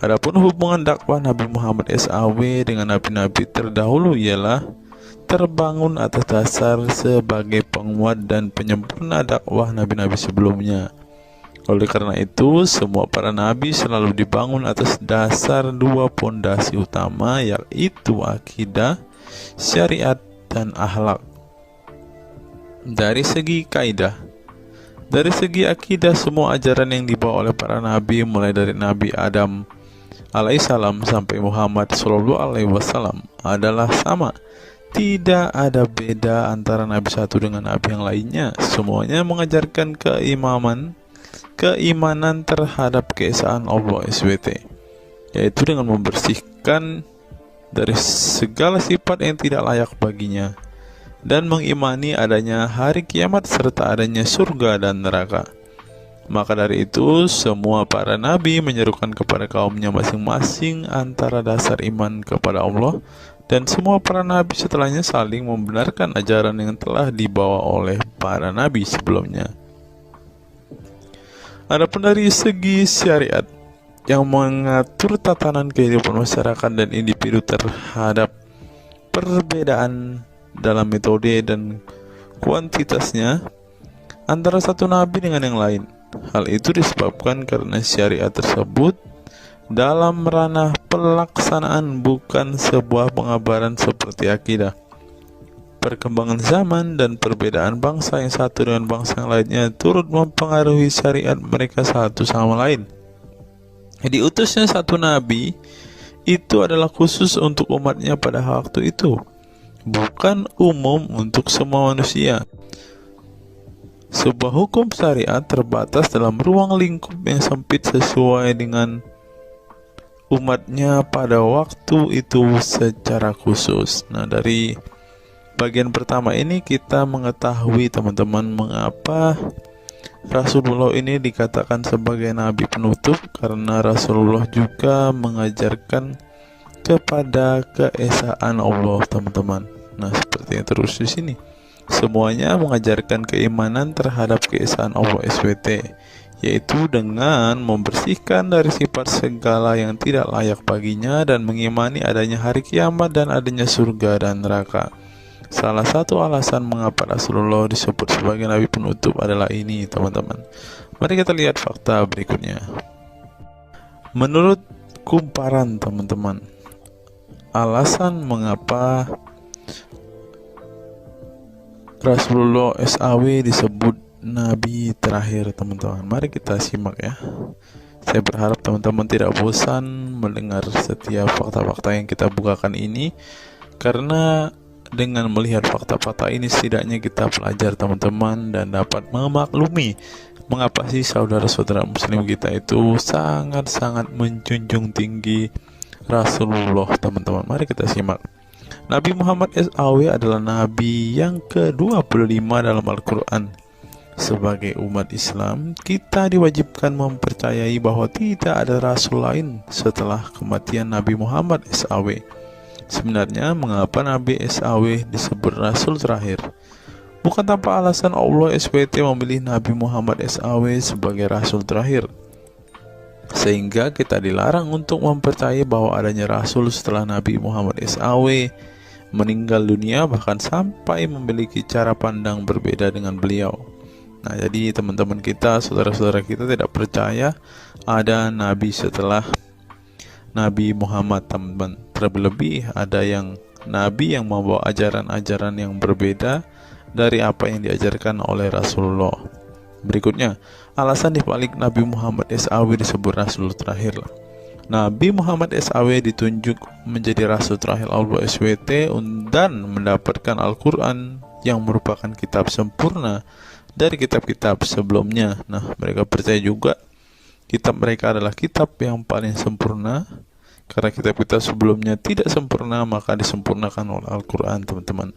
A: Adapun hubungan dakwah Nabi Muhammad SAW dengan nabi-nabi terdahulu ialah terbangun atas dasar sebagai penguat dan penyempurna dakwah nabi-nabi sebelumnya. Oleh karena itu, semua para nabi selalu dibangun atas dasar dua pondasi utama, yaitu akidah, syariat, dan akhlak. Dari segi kaidah, dari segi akidah, semua ajaran yang dibawa oleh para nabi, mulai dari Nabi Adam alaihissalam sampai Muhammad SAW, adalah sama. Tidak ada beda antara nabi satu dengan nabi yang lainnya. Semuanya mengajarkan keimanan terhadap keesaan Allah SWT, yaitu dengan membersihkan dari segala sifat yang tidak layak baginya, dan mengimani adanya hari kiamat serta adanya surga dan neraka. Maka dari itu, semua para nabi menyerukan kepada kaumnya masing-masing antara dasar iman kepada Allah, dan semua para nabi setelahnya saling membenarkan ajaran yang telah dibawa oleh para nabi sebelumnya. Adapun dari segi syariat yang mengatur tatanan kehidupan masyarakat dan individu terhadap perbedaan dalam metode dan kuantitasnya antara satu nabi dengan yang lain. Hal itu disebabkan karena syariat tersebut dalam ranah pelaksanaan, bukan sebuah pengabaran seperti akidah. Perkembangan zaman dan perbedaan bangsa yang satu dengan bangsa yang lainnya turut mempengaruhi syariat mereka satu sama lain. Diutusnya satu nabi itu adalah khusus untuk umatnya pada waktu itu, bukan umum untuk semua manusia. Sebuah hukum syariat terbatas dalam ruang lingkup yang sempit sesuai dengan umatnya pada waktu itu secara khusus. Nah, dari bagian pertama ini kita mengetahui teman-teman mengapa Rasulullah ini dikatakan sebagai nabi penutup, karena Rasulullah juga mengajarkan kepada keesaan Allah, teman-teman. Nah, seperti yang terus di sini, semuanya mengajarkan keimanan terhadap keesaan Allah SWT, yaitu dengan membersihkan dari sifat segala yang tidak layak baginya, dan mengimani adanya hari kiamat dan adanya surga dan neraka. Salah satu alasan mengapa Rasulullah disebut sebagai nabi penutup adalah ini, teman-teman. Mari kita lihat fakta berikutnya. Menurut kumparan, teman-teman, alasan mengapa Rasulullah SAW disebut nabi terakhir, teman-teman, mari kita simak ya. Saya berharap teman-teman tidak bosan mendengar setiap fakta-fakta yang kita bukakan ini, karena dengan melihat fakta-fakta ini setidaknya kita belajar, teman-teman, dan dapat memaklumi Mengapa sih saudara-saudara muslim kita itu sangat-sangat menjunjung tinggi Rasulullah, teman-teman? Mari kita simak. Nabi Muhammad SAW adalah Nabi yang ke-25 dalam Al-Quran. Sebagai umat Islam, kita diwajibkan mempercayai bahwa tidak ada Rasul lain setelah kematian Nabi Muhammad SAW. Sebenarnya, mengapa Nabi SAW disebut Rasul terakhir? Bukan tanpa alasan Allah SWT memilih Nabi Muhammad SAW sebagai Rasul terakhir, sehingga kita dilarang untuk mempercayai bahwa adanya Rasul setelah Nabi Muhammad SAW meninggal dunia, bahkan sampai memiliki cara pandang berbeda dengan beliau. Nah, jadi teman-teman kita, saudara-saudara kita tidak percaya ada Nabi setelah Nabi Muhammad, teman-teman. Terlebih ada yang Nabi yang membawa ajaran-ajaran yang berbeda dari apa yang diajarkan oleh Rasulullah. Berikutnya, alasan dibalik Nabi Muhammad SAW disebut Rasul terakhir. Nabi Muhammad SAW ditunjuk menjadi Rasul terakhir Allah SWT dan mendapatkan Al-Quran yang merupakan kitab sempurna dari kitab-kitab sebelumnya. Nah, mereka percaya juga kitab mereka adalah kitab yang paling sempurna. Karena kitab-kitab sebelumnya tidak sempurna, maka disempurnakan oleh Al-Quran, teman-teman.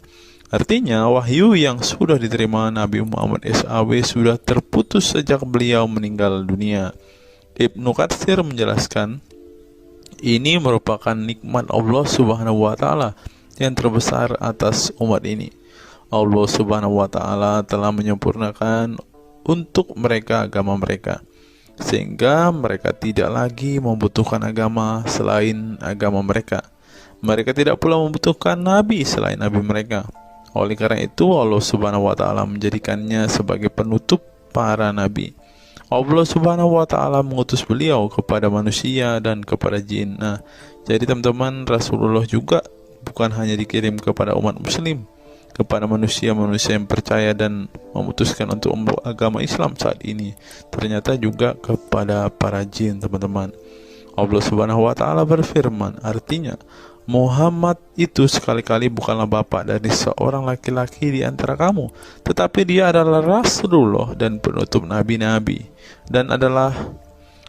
A: Artinya, wahyu yang sudah diterima Nabi Muhammad SAW sudah terputus sejak beliau meninggal dunia. Ibnu Katsir menjelaskan, ini merupakan nikmat Allah Subhanahu wa Ta'ala yang terbesar atas umat ini. Allah Subhanahu wa Ta'ala telah menyempurnakan untuk mereka agama mereka, sehingga mereka tidak lagi membutuhkan agama selain agama mereka. Mereka tidak pula membutuhkan nabi selain nabi mereka. Oleh karena itu, Allah Subhanahu wa Ta'ala menjadikannya sebagai penutup para nabi. Allah Subhanahu wa Ta'ala mengutus beliau kepada manusia dan kepada jin. Nah, jadi teman-teman, Rasulullah juga bukan hanya dikirim kepada umat muslim, kepada manusia-manusia yang percaya dan memutuskan untuk membawa agama Islam saat ini, ternyata juga kepada para jin, teman-teman. Allah Subhanahu wa Ta'ala berfirman, artinya Muhammad itu sekali-kali bukanlah bapak dari seorang laki-laki di antara kamu, tetapi dia adalah Rasulullah dan penutup nabi-nabi, dan adalah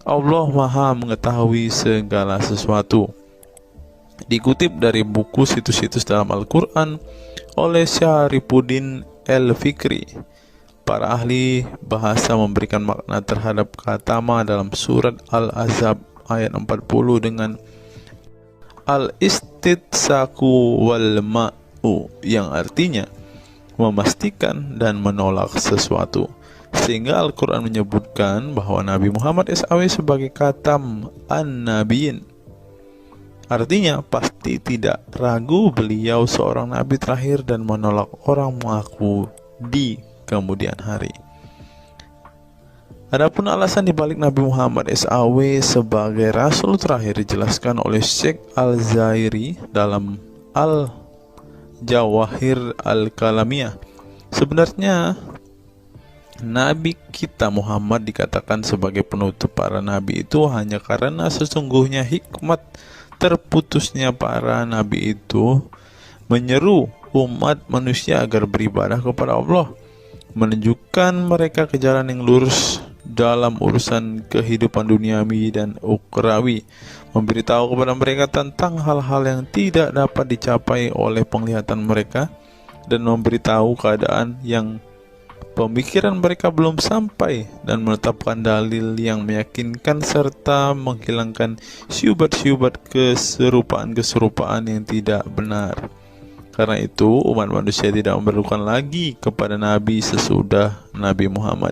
A: Allah Maha mengetahui segala sesuatu. Dikutip dari buku situs-situs dalam Al-Quran oleh Syarifuddin al-Fikri, para ahli bahasa memberikan makna terhadap kata ma dalam surat Al-Ahzab ayat 40 dengan al-istitsaku wal ma'u, yang artinya memastikan dan menolak sesuatu. Sehingga Al-Quran menyebutkan bahwa Nabi Muhammad SAW sebagai khatam an-nabiyin, artinya pasti tidak ragu beliau seorang nabi terakhir dan menolak orang mengaku di kemudian hari. Adapun alasan dibalik Nabi Muhammad SAW sebagai Rasul terakhir dijelaskan oleh Syekh Al-Zairi dalam Al-Jawahir Al-Kalamiyah. Sebenarnya Nabi kita Muhammad dikatakan sebagai penutup para nabi itu hanya karena sesungguhnya hikmat terputusnya para nabi itu menyeru umat manusia agar beribadah kepada Allah, menunjukkan mereka ke jalan yang lurus dalam urusan kehidupan duniawi dan ukhrawi, memberitahu kepada mereka tentang hal-hal yang tidak dapat dicapai oleh penglihatan mereka, dan memberitahu keadaan yang pemikiran mereka belum sampai, dan menetapkan dalil yang meyakinkan serta menghilangkan syubhat-syubhat keserupaan-keserupaan yang tidak benar. Karena itu, umat manusia tidak memerlukan lagi kepada nabi sesudah Nabi Muhammad,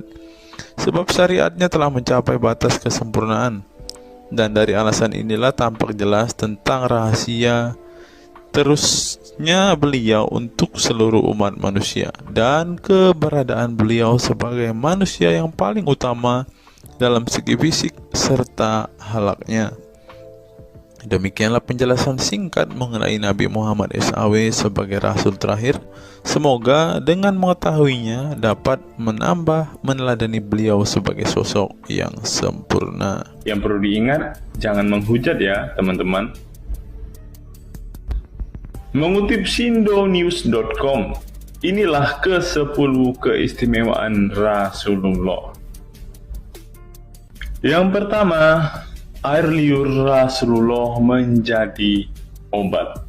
A: sebab syariatnya telah mencapai batas kesempurnaan. Dan dari alasan inilah tampak jelas tentang rahasia terusnya beliau untuk seluruh umat manusia, dan keberadaan beliau sebagai manusia yang paling utama dalam segi fisik serta halaknya. Demikianlah penjelasan singkat mengenai Nabi Muhammad SAW sebagai Rasul terakhir. Semoga dengan mengetahuinya dapat menambah meneladani beliau sebagai sosok yang sempurna.
E: Yang perlu diingat, jangan menghujat ya teman-teman. Mengutip sindonews.com, inilah ke-10 keistimewaan Rasulullah. Yang pertama, air liur Rasulullah menjadi obat.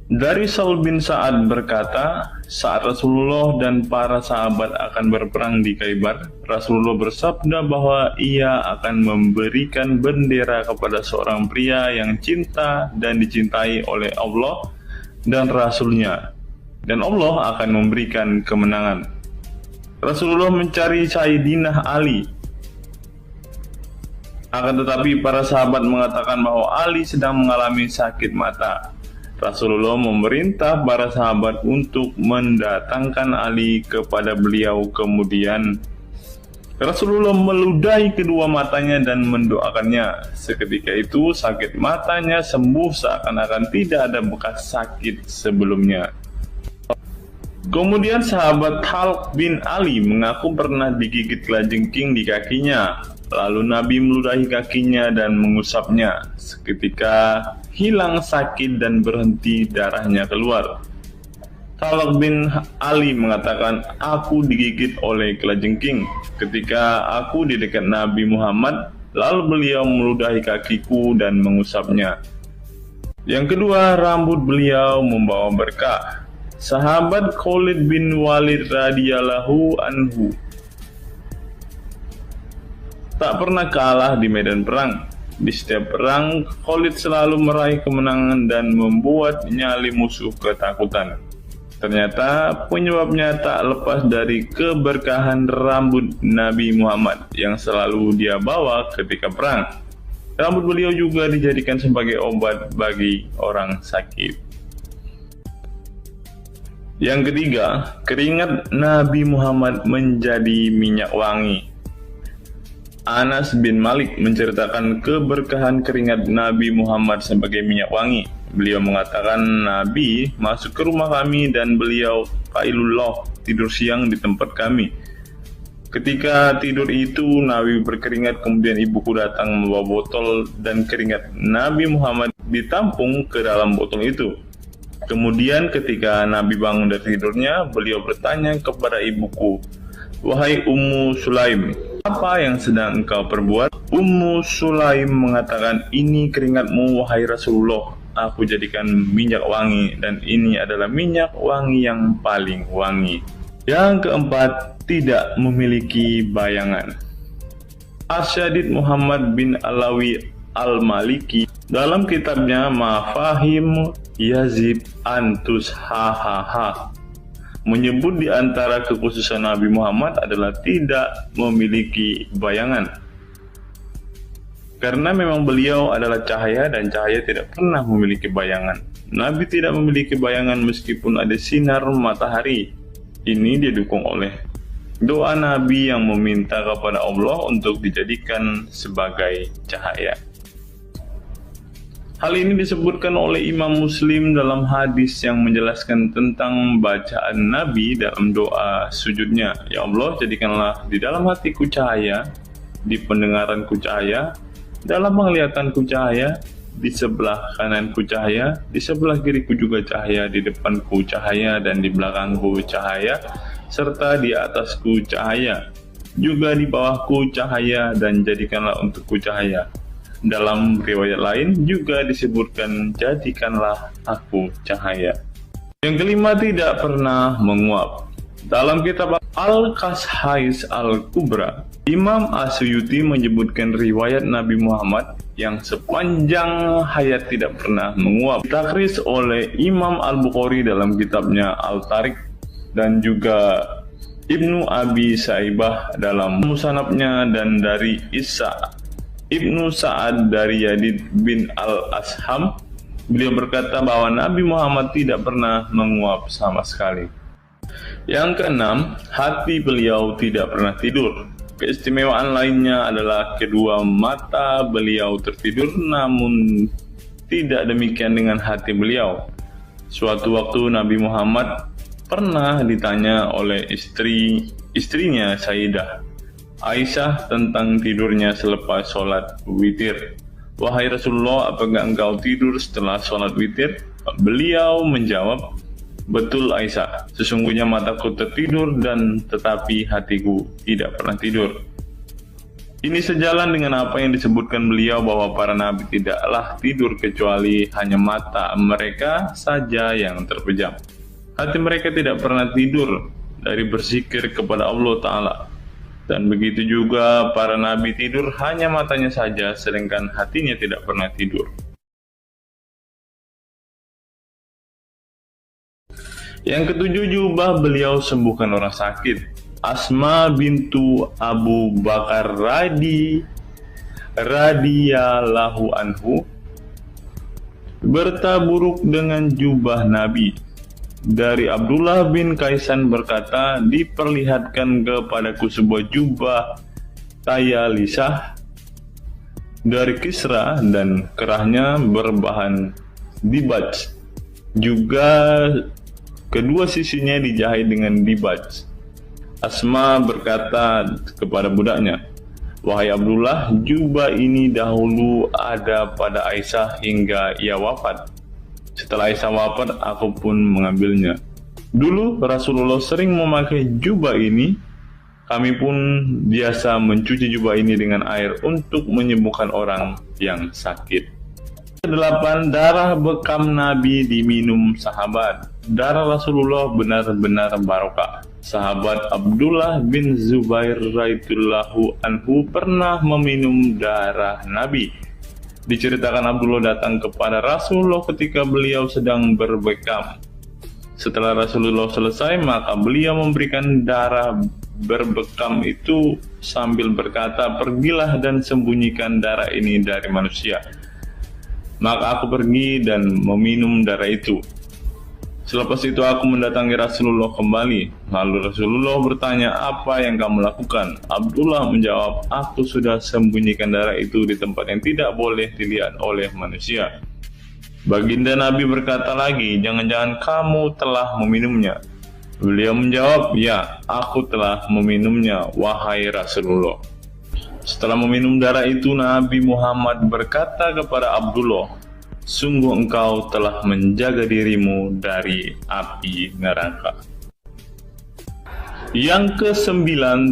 E: Dari Sahl bin Sa'ad berkata, saat Rasulullah dan para sahabat akan berperang di Khaybar, Rasulullah bersabda bahwa ia akan memberikan bendera kepada seorang pria yang cinta dan dicintai oleh Allah dan Rasul-Nya, dan Allah akan memberikan kemenangan. Rasulullah mencari Sayyidina Ali. Akan tetapi para sahabat mengatakan bahwa Ali sedang mengalami sakit mata. Rasulullah memerintah para sahabat untuk mendatangkan Ali kepada beliau. Kemudian Rasulullah meludahi kedua matanya dan mendoakannya. Seketika itu sakit matanya sembuh seakan-akan tidak ada bekas sakit sebelumnya. Kemudian sahabat Talq bin Ali mengaku pernah digigit kalajengking di kakinya. Lalu Nabi meludahi kakinya dan mengusapnya. Seketika hilang sakit dan berhenti darahnya keluar. Talq bin Ali mengatakan, aku digigit oleh kalajengking ketika aku di dekat Nabi Muhammad, lalu beliau meludahi kakiku dan mengusapnya. Yang kedua, rambut beliau membawa berkah. Sahabat Khalid bin Walid radhiyallahu anhu tak pernah kalah di medan perang. Di setiap perang, Khalid selalu meraih kemenangan dan membuat nyali musuh ketakutan. Ternyata penyebabnya tak lepas dari keberkahan rambut Nabi Muhammad yang selalu dia bawa ketika perang. Rambut beliau juga dijadikan sebagai obat bagi orang sakit. Yang ketiga, keringat Nabi Muhammad menjadi minyak wangi. Anas bin Malik menceritakan keberkahan keringat Nabi Muhammad sebagai minyak wangi. Beliau mengatakan, Nabi masuk ke rumah kami dan beliau qailullah, tidur siang di tempat kami. Ketika tidur itu, Nabi berkeringat, kemudian ibuku datang membawa botol dan keringat Nabi Muhammad ditampung ke dalam botol itu. Kemudian ketika Nabi bangun dari tidurnya, beliau bertanya kepada ibuku, wahai Ummu Sulaim, apa yang sedang engkau perbuat? Ummu Sulaim mengatakan, ini keringatmu wahai Rasulullah, aku jadikan minyak wangi dan ini adalah minyak wangi yang paling wangi. Yang keempat, tidak memiliki bayangan. Asyadid Muhammad bin Alawi Al-Maliki dalam kitabnya Mafahim Yazib Antus Hahaha menyebut di antara kekhususan Nabi Muhammad adalah tidak memiliki bayangan. Karena memang beliau adalah cahaya dan cahaya tidak pernah memiliki bayangan. Nabi tidak memiliki bayangan meskipun ada sinar matahari. Ini didukung oleh doa Nabi yang meminta kepada Allah untuk dijadikan sebagai cahaya. Hal ini disebutkan oleh Imam Muslim dalam hadis yang menjelaskan tentang bacaan Nabi dalam doa sujudnya. Ya Allah, jadikanlah di dalam hatiku cahaya, di pendengaranku cahaya, dalam penglihatanku cahaya, di sebelah kananku cahaya, di sebelah kiriku juga cahaya, di depanku cahaya, dan di belakangku cahaya, serta di atasku cahaya, juga di bawahku cahaya, dan jadikanlah untukku cahaya. Dalam riwayat lain juga disebutkan, jadikanlah aku cahaya. Yang kelima, tidak pernah menguap. Dalam kitab Al-Qashais Al-Kubra, Imam Asyuyuti menyebutkan riwayat Nabi Muhammad yang sepanjang hayat tidak pernah menguap. Ditakris oleh Imam Al-Bukhari dalam kitabnya Al-Tariq dan juga Ibnu Abi Saibah dalam Musannafnya, dan dari Isa Ibnu Sa'ad dari Yazid bin Al-Asham, beliau berkata bahwa Nabi Muhammad tidak pernah menguap sama sekali. Yang keenam, hati beliau tidak pernah tidur. Keistimewaan lainnya adalah kedua mata beliau tertidur, namun tidak demikian dengan hati beliau. Suatu waktu Nabi Muhammad pernah ditanya oleh istrinya Sayyidah Aisyah tentang tidurnya selepas sholat witir. Wahai Rasulullah, apakah engkau tidur setelah sholat witir? Beliau menjawab, betul Aisyah, sesungguhnya mataku tertidur dan tetapi hatiku tidak pernah tidur. Ini sejalan dengan apa yang disebutkan beliau bahwa para nabi tidaklah tidur kecuali hanya mata mereka saja yang terpejam. Hati mereka tidak pernah tidur dari berzikir kepada Allah Ta'ala. Dan begitu juga para nabi tidur hanya matanya saja, sedangkan hatinya tidak pernah tidur. Yang ketujuh, jubah beliau sembuhkan orang sakit. Asma bintu Abu Bakar radhiyallahu anhu bertaburuk dengan jubah Nabi. Dari Abdullah bin Kaisan berkata, diperlihatkan kepadaku sebuah jubah tayalisah dari Kisra dan kerahnya berbahan dibaj. Juga kedua sisinya dijahit dengan dibaj. Asma berkata kepada budaknya, "Wahai Abdullah, jubah ini dahulu ada pada Aisyah hingga ia wafat. Setelah Aisyah wafat, aku pun mengambilnya. Dulu Rasulullah sering memakai jubah ini. Kami pun biasa mencuci jubah ini dengan air untuk menyembuhkan orang yang sakit." 8. Darah bekam Nabi diminum sahabat. Darah Rasulullah benar-benar barokah. Sahabat Abdullah bin Zubair radhiyallahu anhu pernah meminum darah Nabi. Diceritakan Abdullah datang kepada Rasulullah ketika beliau sedang berbekam. Setelah Rasulullah selesai, maka beliau memberikan darah berbekam itu sambil berkata, "Pergilah dan sembunyikan darah ini dari manusia." Maka aku pergi dan meminum darah itu. Selepas itu aku mendatangi Rasulullah kembali. Lalu Rasulullah bertanya, "Apa yang kamu lakukan?" Abdullah menjawab, "Aku sudah sembunyikan darah itu di tempat yang tidak boleh dilihat oleh manusia." Baginda Nabi berkata lagi, "Jangan-jangan kamu telah meminumnya?" Beliau menjawab, "Ya, aku telah meminumnya, wahai Rasulullah." Setelah meminum darah itu, Nabi Muhammad berkata kepada Abdullah, "Sungguh engkau telah menjaga dirimu dari api neraka." Yang ke-9,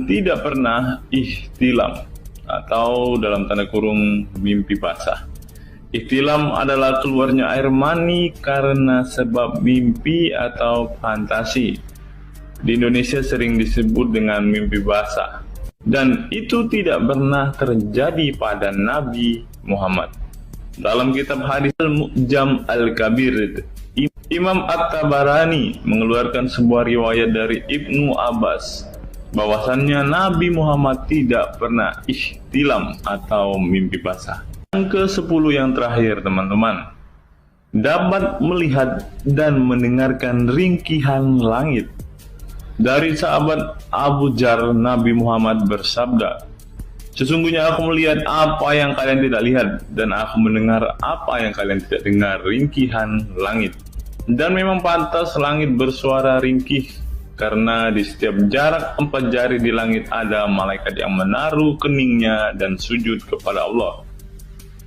E: tidak pernah ihtilam atau dalam tanda kurung mimpi basah. Ihtilam adalah keluarnya air mani karena sebab mimpi atau fantasi. Di Indonesia sering disebut dengan mimpi basah. Dan itu tidak pernah terjadi pada Nabi Muhammad. Dalam kitab hadis Al-Mu'jam Al-Kabir, Imam At-Tabarani mengeluarkan sebuah riwayat dari Ibnu Abbas bahwasannya Nabi Muhammad tidak pernah ihtilam atau mimpi basah. Yang ke-10 yang terakhir, teman-teman, dapat melihat dan mendengarkan ringkihan langit. Dari sahabat Abu Dzar, Nabi Muhammad bersabda, "Sesungguhnya aku melihat apa yang kalian tidak lihat, dan aku mendengar apa yang kalian tidak dengar, ringkihan langit. Dan memang pantas langit bersuara ringkih, karena di setiap jarak 4 jari di langit ada malaikat yang menaruh keningnya dan sujud kepada Allah.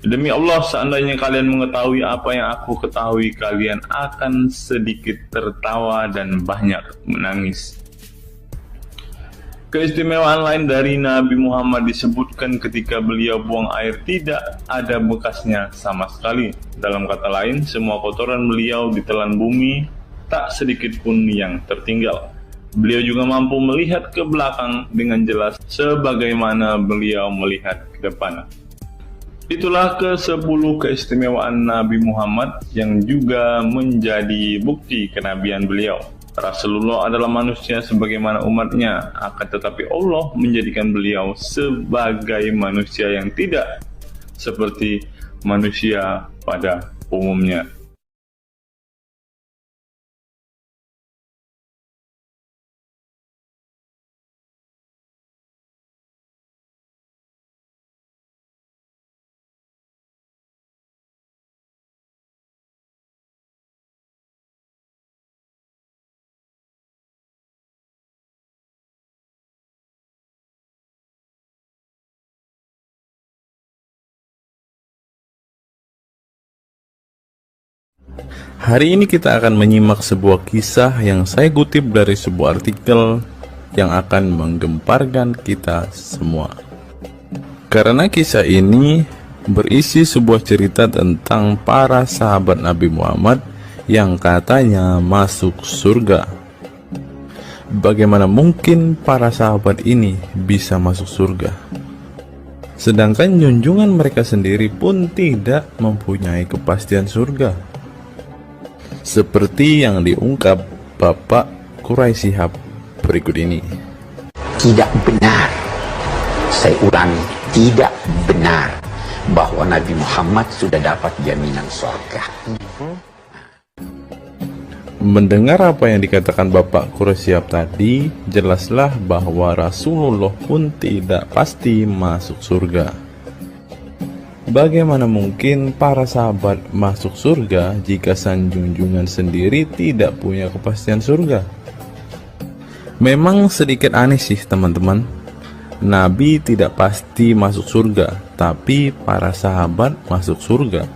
E: Demi Allah, seandainya kalian mengetahui apa yang aku ketahui, kalian akan sedikit tertawa dan banyak menangis." Keistimewaan lain dari Nabi Muhammad disebutkan ketika beliau buang air tidak ada bekasnya sama sekali. Dalam kata lain, semua kotoran beliau ditelan bumi, tak sedikit pun yang tertinggal. Beliau juga mampu melihat ke belakang dengan jelas sebagaimana beliau melihat ke depan. Itulah ke-10 keistimewaan Nabi Muhammad yang juga menjadi bukti kenabian beliau. Rasulullah adalah manusia sebagaimana umatnya, akan tetapi Allah menjadikan beliau sebagai manusia yang tidak seperti manusia pada umumnya.
A: Hari ini kita akan menyimak sebuah kisah yang saya kutip dari sebuah artikel yang akan menggemparkan kita semua. Karena kisah ini berisi sebuah cerita tentang para sahabat Nabi Muhammad yang katanya masuk surga. Bagaimana mungkin para sahabat ini bisa masuk surga? Sedangkan junjungan mereka sendiri pun tidak mempunyai kepastian surga. Seperti yang diungkap Bapak Quraisy Shihab berikut ini.
F: Tidak benar, saya ulangi, tidak benar bahwa Nabi Muhammad sudah dapat jaminan surga.
A: Mendengar apa yang dikatakan Bapak Quraisy Shihab tadi, jelaslah bahwa Rasulullah pun tidak pasti masuk surga. Bagaimana mungkin para sahabat masuk surga jika sang junjungan sendiri tidak punya kepastian surga? Memang sedikit aneh sih teman-teman. Nabi tidak pasti masuk surga, tapi para sahabat masuk surga.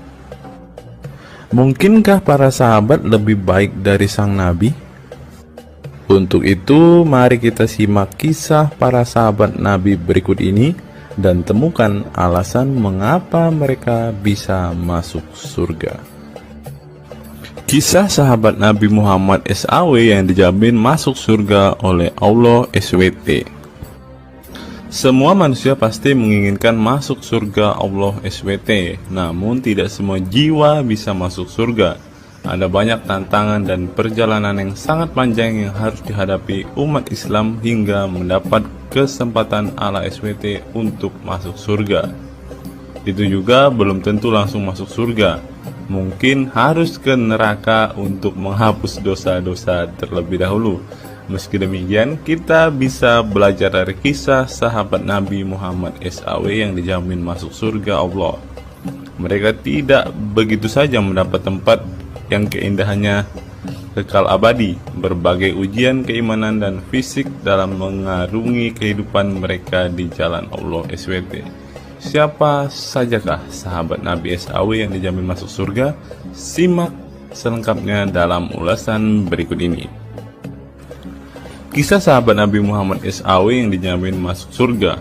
A: Mungkinkah para sahabat lebih baik dari sang Nabi? Untuk itu, mari kita simak kisah para sahabat Nabi berikut ini dan temukan alasan mengapa mereka bisa masuk surga. Kisah sahabat Nabi Muhammad SAW yang dijamin masuk surga oleh Allah SWT. Semua manusia pasti menginginkan masuk surga Allah SWT, namun tidak semua jiwa bisa masuk surga. Ada banyak tantangan dan perjalanan yang sangat panjang yang harus dihadapi umat Islam hingga mendapat kesempatan ala SWT untuk masuk surga. Itu juga belum tentu langsung masuk surga. Mungkin harus ke neraka untuk menghapus dosa-dosa terlebih dahulu. Meski demikian, kita bisa belajar dari kisah sahabat Nabi Muhammad SAW yang dijamin masuk surga Allah. Mereka tidak begitu saja mendapat tempat yang keindahannya kekal abadi. Berbagai ujian keimanan dan fisik dalam mengarungi kehidupan mereka di jalan Allah SWT. Siapa sajakah sahabat Nabi SAW yang dijamin masuk surga? Simak selengkapnya dalam ulasan berikut ini. Kisah sahabat Nabi Muhammad SAW yang dijamin masuk surga.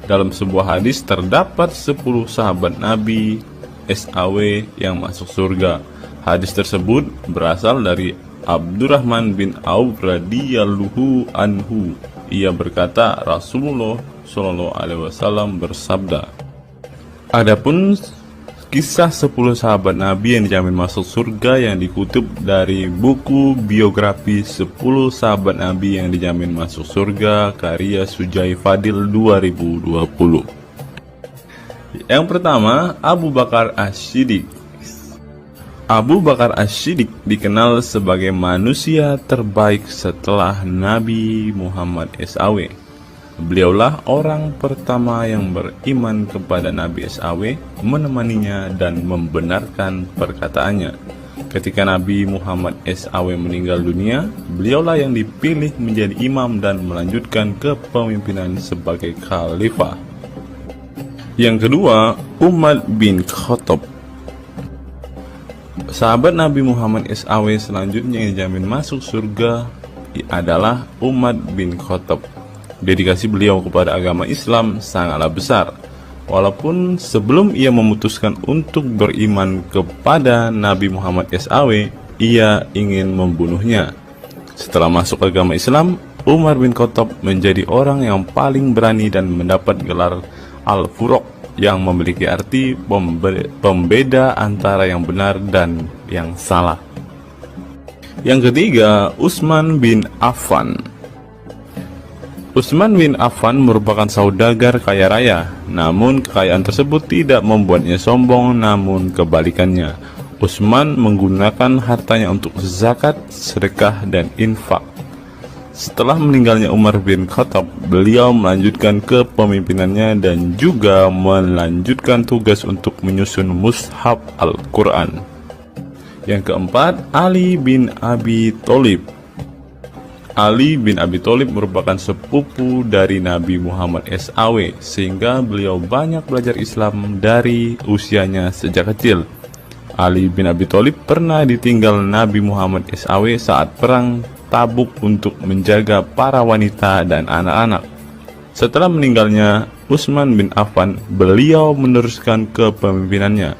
A: Dalam sebuah hadis terdapat 10 sahabat Nabi SAW yang masuk surga. Hadis tersebut berasal dari Abdurrahman bin Auf radhiyallahu anhu. Ia berkata, Rasulullah SAW bersabda. Adapun kisah 10 sahabat Nabi yang dijamin masuk surga yang dikutip dari buku biografi 10 sahabat Nabi yang dijamin masuk surga karya Sujai Fadil 2020. Yang pertama, Abu Bakar As-Siddiq. Abu Bakar As-Siddiq dikenal sebagai manusia terbaik setelah Nabi Muhammad SAW. Beliaulah orang pertama yang beriman kepada Nabi SAW, menemaninya dan membenarkan perkataannya. Ketika Nabi Muhammad SAW meninggal dunia, beliaulah yang dipilih menjadi imam dan melanjutkan kepemimpinan sebagai khalifah. Yang kedua, Umar bin Khattab. Sahabat Nabi Muhammad SAW selanjutnya yang dijamin masuk surga adalah Umar bin Khattab. Dedikasi beliau kepada agama Islam sangatlah besar. Walaupun sebelum ia memutuskan untuk beriman kepada Nabi Muhammad SAW, ia ingin membunuhnya. Setelah masuk agama Islam, Umar bin Khattab menjadi orang yang paling berani dan mendapat gelar Al-Furuq yang memiliki arti pembeda antara yang benar dan yang salah. Yang ketiga, Utsman bin Affan. Utsman bin Affan merupakan saudagar kaya raya, namun kekayaan tersebut tidak membuatnya sombong, namun kebalikannya. Utsman menggunakan hartanya untuk zakat, sedekah, dan infak. Setelah meninggalnya Umar bin Khattab, beliau melanjutkan kepemimpinannya dan juga melanjutkan tugas untuk menyusun mushaf Al-Quran. Yang keempat, Ali bin Abi Thalib. Ali bin Abi Thalib merupakan sepupu dari Nabi Muhammad SAW, sehingga beliau banyak belajar Islam dari usianya sejak kecil. Ali bin Abi Thalib pernah ditinggal Nabi Muhammad SAW saat perang Tabuk untuk menjaga para wanita dan anak-anak.
E: Setelah meninggalnya Utsman bin Affan, beliau meneruskan kepemimpinannya.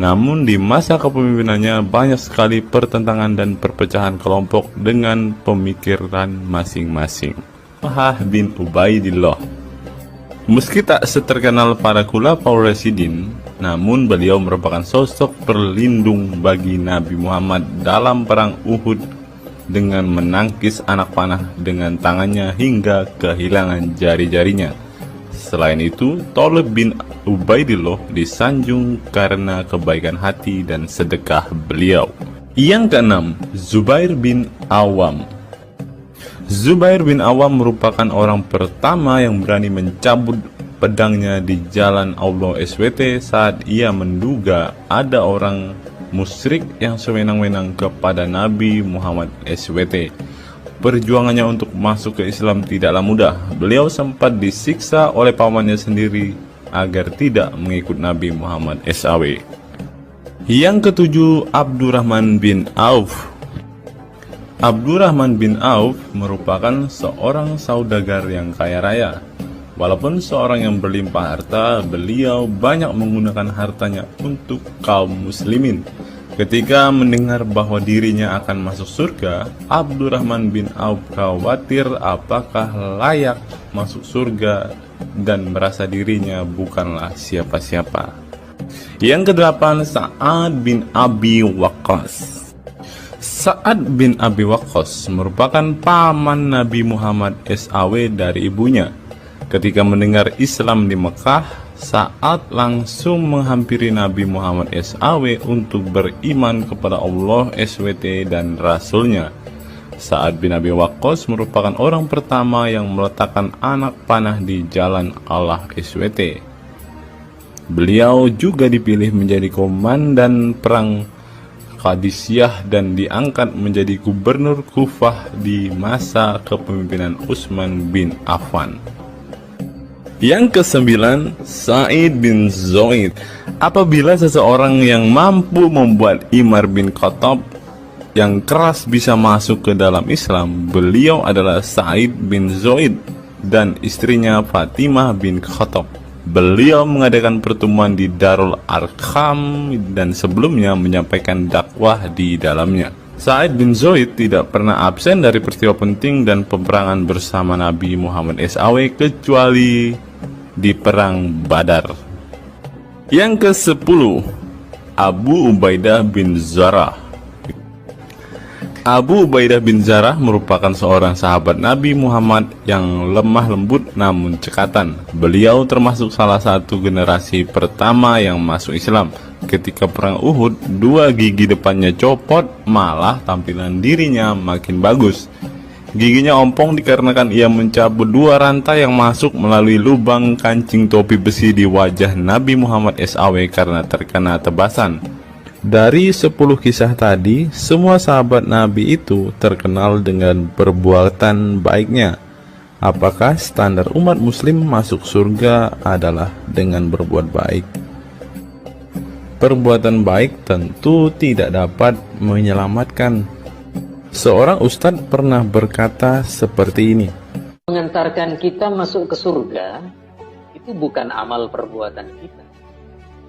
E: Namun di masa kepemimpinannya banyak sekali pertentangan dan perpecahan kelompok dengan pemikiran masing-masing. Talhah bin Ubaidillah. Meski tak seterkenal para khulafaur rasyidin, namun beliau merupakan sosok perlindung bagi Nabi Muhammad dalam perang Uhud dengan menangkis anak panah dengan tangannya hingga kehilangan jari-jarinya. Selain itu, Talib bin Ubaidillah disanjung karena kebaikan hati dan sedekah beliau. Yang keenam, Zubair bin Awam. Zubair bin Awam merupakan orang pertama yang berani mencabut pedangnya di jalan Allah SWT saat ia menduga ada orang musyrik yang sewenang-wenang kepada Nabi Muhammad SWT. Perjuangannya untuk masuk ke Islam tidaklah mudah. Beliau sempat disiksa oleh pamannya sendiri agar tidak mengikut Nabi Muhammad SAW. Yang ketujuh, Abdurrahman bin Auf. Abdurrahman bin Auf merupakan seorang saudagar yang kaya raya. Walaupun seorang yang berlimpah harta, beliau banyak menggunakan hartanya untuk kaum muslimin. Ketika mendengar bahwa dirinya akan masuk surga, Abdurrahman bin Auf khawatir apakah layak masuk surga dan merasa dirinya bukanlah siapa-siapa. Yang kedelapan, Sa'ad bin Abi Waqqas. Sa'ad bin Abi Waqqas merupakan paman Nabi Muhammad SAW dari ibunya. Ketika mendengar Islam di Mekah, Sa'ad langsung menghampiri Nabi Muhammad SAW untuk beriman kepada Allah SWT dan Rasulnya. Sa'ad bin Abi Waqqas merupakan orang pertama yang meletakkan anak panah di jalan Allah SWT. Beliau juga dipilih menjadi komandan perang Qadisiyah dan diangkat menjadi gubernur Kufah di masa kepemimpinan Utsman bin Affan. Yang kesembilan, Sa'id bin Zaid. Apabila seseorang yang mampu membuat Umar bin Khattab yang keras bisa masuk ke dalam Islam, beliau adalah Sa'id bin Zaid dan istrinya Fatimah bin Khattab. Beliau mengadakan pertemuan di Darul Arqam dan sebelumnya menyampaikan dakwah di dalamnya. Sa'id bin Zaid tidak pernah absen dari peristiwa penting dan peperangan bersama Nabi Muhammad SAW kecuali di perang Badar. Yang ke-10, Abu Ubaidah bin Zarah. Abu Ubaidah bin Zarah merupakan seorang sahabat Nabi Muhammad yang lemah lembut namun cekatan. Beliau termasuk salah satu generasi pertama yang masuk Islam. Ketika perang Uhud, dua gigi depannya copot, malah tampilan dirinya makin bagus. Giginya ompong dikarenakan ia mencabut dua rantai yang masuk melalui lubang kancing topi besi di wajah Nabi Muhammad SAW karena terkena tebasan. Dari 10 kisah tadi, semua sahabat Nabi itu terkenal dengan perbuatan baiknya. Apakah standar umat muslim masuk surga adalah dengan berbuat baik? Perbuatan baik tentu tidak dapat menyelamatkan. Seorang ustadz pernah berkata seperti ini.
G: Mengantarkan kita masuk ke surga itu bukan amal perbuatan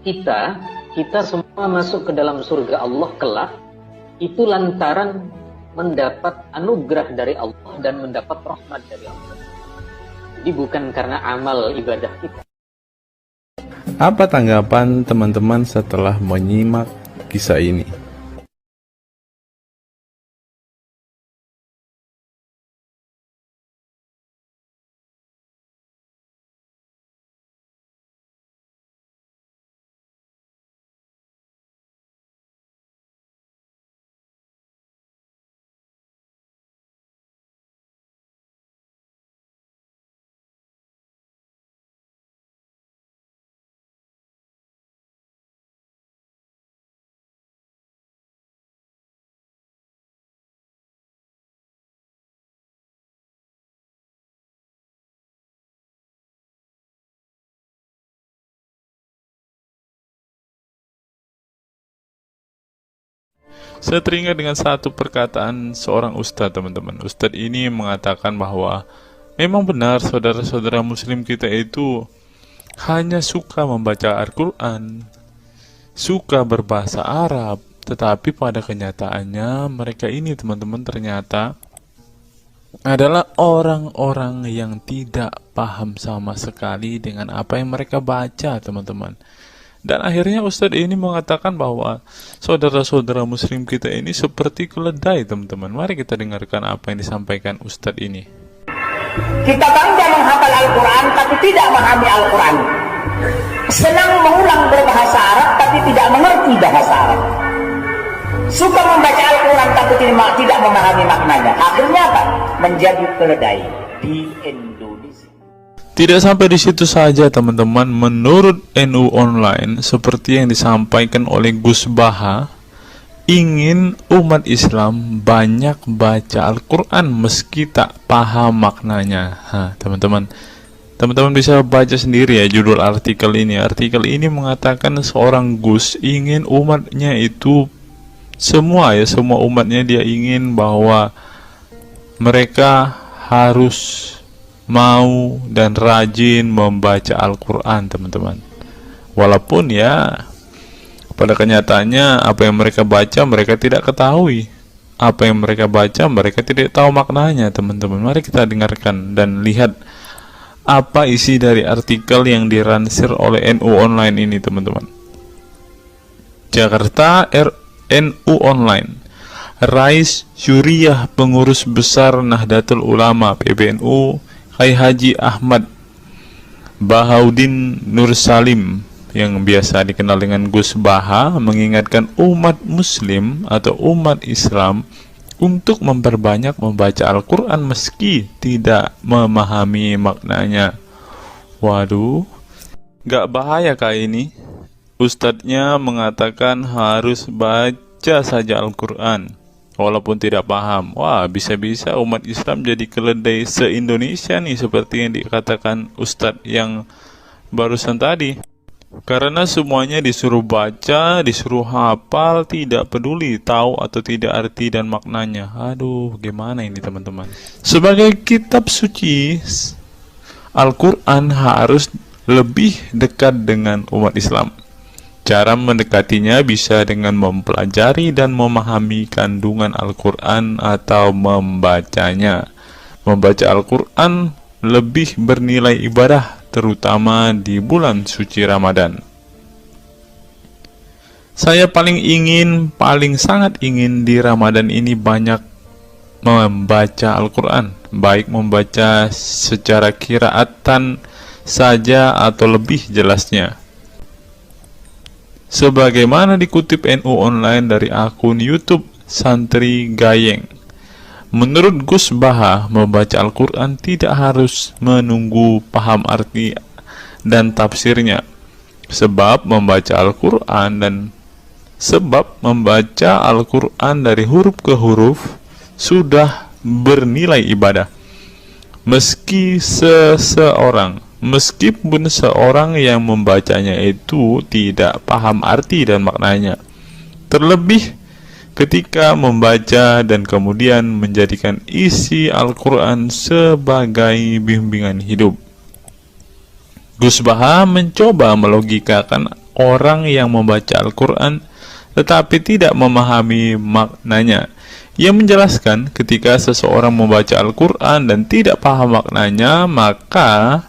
G: kita. Kita semua masuk ke dalam surga Allah kelak itu lantaran mendapat anugerah dari Allah dan mendapat rahmat dari Allah. Jadi bukan karena amal ibadah kita.
E: Apa tanggapan teman-teman setelah menyimak kisah ini?
A: Saya teringat dengan satu perkataan seorang ustadz, teman-teman. Ustadz ini mengatakan bahwa Memang benar saudara-saudara muslim kita itu hanya suka membaca Al-Quran, suka berbahasa Arab, tetapi pada kenyataannya mereka ini teman-teman ternyata adalah orang-orang yang tidak paham sama sekali dengan apa yang mereka baca teman-teman. Dan akhirnya Ustadz ini mengatakan bahwa saudara-saudara muslim kita ini seperti keledai teman-teman. Mari kita dengarkan apa yang disampaikan Ustadz ini.
H: Kita bangga menghafal Al-Quran tapi tidak memahami Al-Quran. Senang mengulang berbahasa Arab tapi tidak mengerti bahasa Arab. Suka membaca Al-Quran tapi tidak memahami maknanya. Akhirnya apa? Menjadi keledai di Indonesia.
A: Tidak sampai di situ saja teman-teman. Menurut NU Online, seperti yang disampaikan oleh Gus Baha, ingin umat Islam banyak baca Al-Quran meski tak paham maknanya. Teman-teman bisa baca sendiri ya judul artikel ini. Artikel ini mengatakan seorang Gus ingin umatnya itu semua umatnya dia ingin bahwa mereka harus mau dan rajin membaca Al-Quran teman-teman. Walaupun ya pada kenyataannya apa yang mereka baca mereka tidak ketahui. Apa yang mereka baca mereka tidak tahu maknanya teman-teman. Mari kita dengarkan dan lihat apa isi dari artikel yang diransir oleh NU Online ini teman-teman. Jakarta NU Online. Rais Syuriah Pengurus Besar Nahdlatul Ulama PBNU Kiai Haji Ahmad Bahaudin Nur Salim yang biasa dikenal dengan Gus Baha mengingatkan umat muslim atau umat Islam untuk memperbanyak membaca Al-Quran meski tidak memahami maknanya. Waduh, gak bahaya kah ini? Ustadznya mengatakan harus baca saja Al-Quran walaupun tidak paham. Wah, bisa-bisa umat Islam jadi keledai se-Indonesia nih, seperti yang dikatakan Ustadz yang barusan tadi. Karena semuanya disuruh baca, disuruh hafal, tidak peduli tahu atau tidak arti dan maknanya. Aduh, gimana ini teman-teman? Sebagai kitab suci, Al-Quran harus lebih dekat dengan umat Islam. Cara mendekatinya bisa dengan mempelajari dan memahami kandungan Al-Quran atau membacanya. Membaca Al-Quran lebih bernilai ibadah, terutama di bulan suci Ramadan. Saya paling sangat ingin di Ramadan ini banyak membaca Al-Quran, baik membaca secara qiraatan saja atau lebih jelasnya. Sebagaimana dikutip NU Online dari akun YouTube Santri Gayeng. Menurut Gus Baha, membaca Al-Quran tidak harus menunggu paham arti dan tafsirnya. Sebab membaca Al-Quran dari huruf ke huruf sudah bernilai ibadah. Meskipun seorang yang membacanya itu tidak paham arti dan maknanya. Terlebih ketika membaca dan kemudian menjadikan isi Al-Quran sebagai bimbingan hidup. Gus Baha mencoba melogikakan orang yang membaca Al-Quran tetapi tidak memahami maknanya. Ia menjelaskan ketika seseorang membaca Al-Quran dan tidak paham maknanya, maka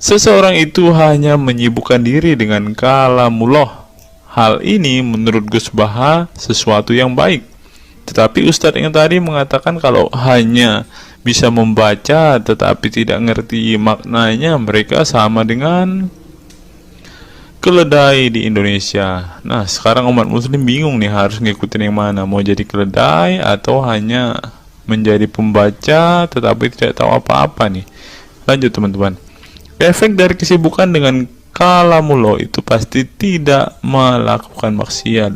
A: seseorang itu hanya menyibukkan diri dengan kalamullah. Hal ini menurut Gus Baha sesuatu yang baik. Tetapi Ustadz yang tadi mengatakan kalau hanya bisa membaca tetapi tidak ngerti maknanya, mereka sama dengan keledai di Indonesia. Nah, sekarang umat muslim bingung nih harus ngikutin yang mana, mau jadi keledai atau hanya menjadi pembaca tetapi tidak tahu apa-apa nih. Lanjut teman-teman. Efek dari kesibukan dengan kalamullah itu pasti tidak melakukan maksiat.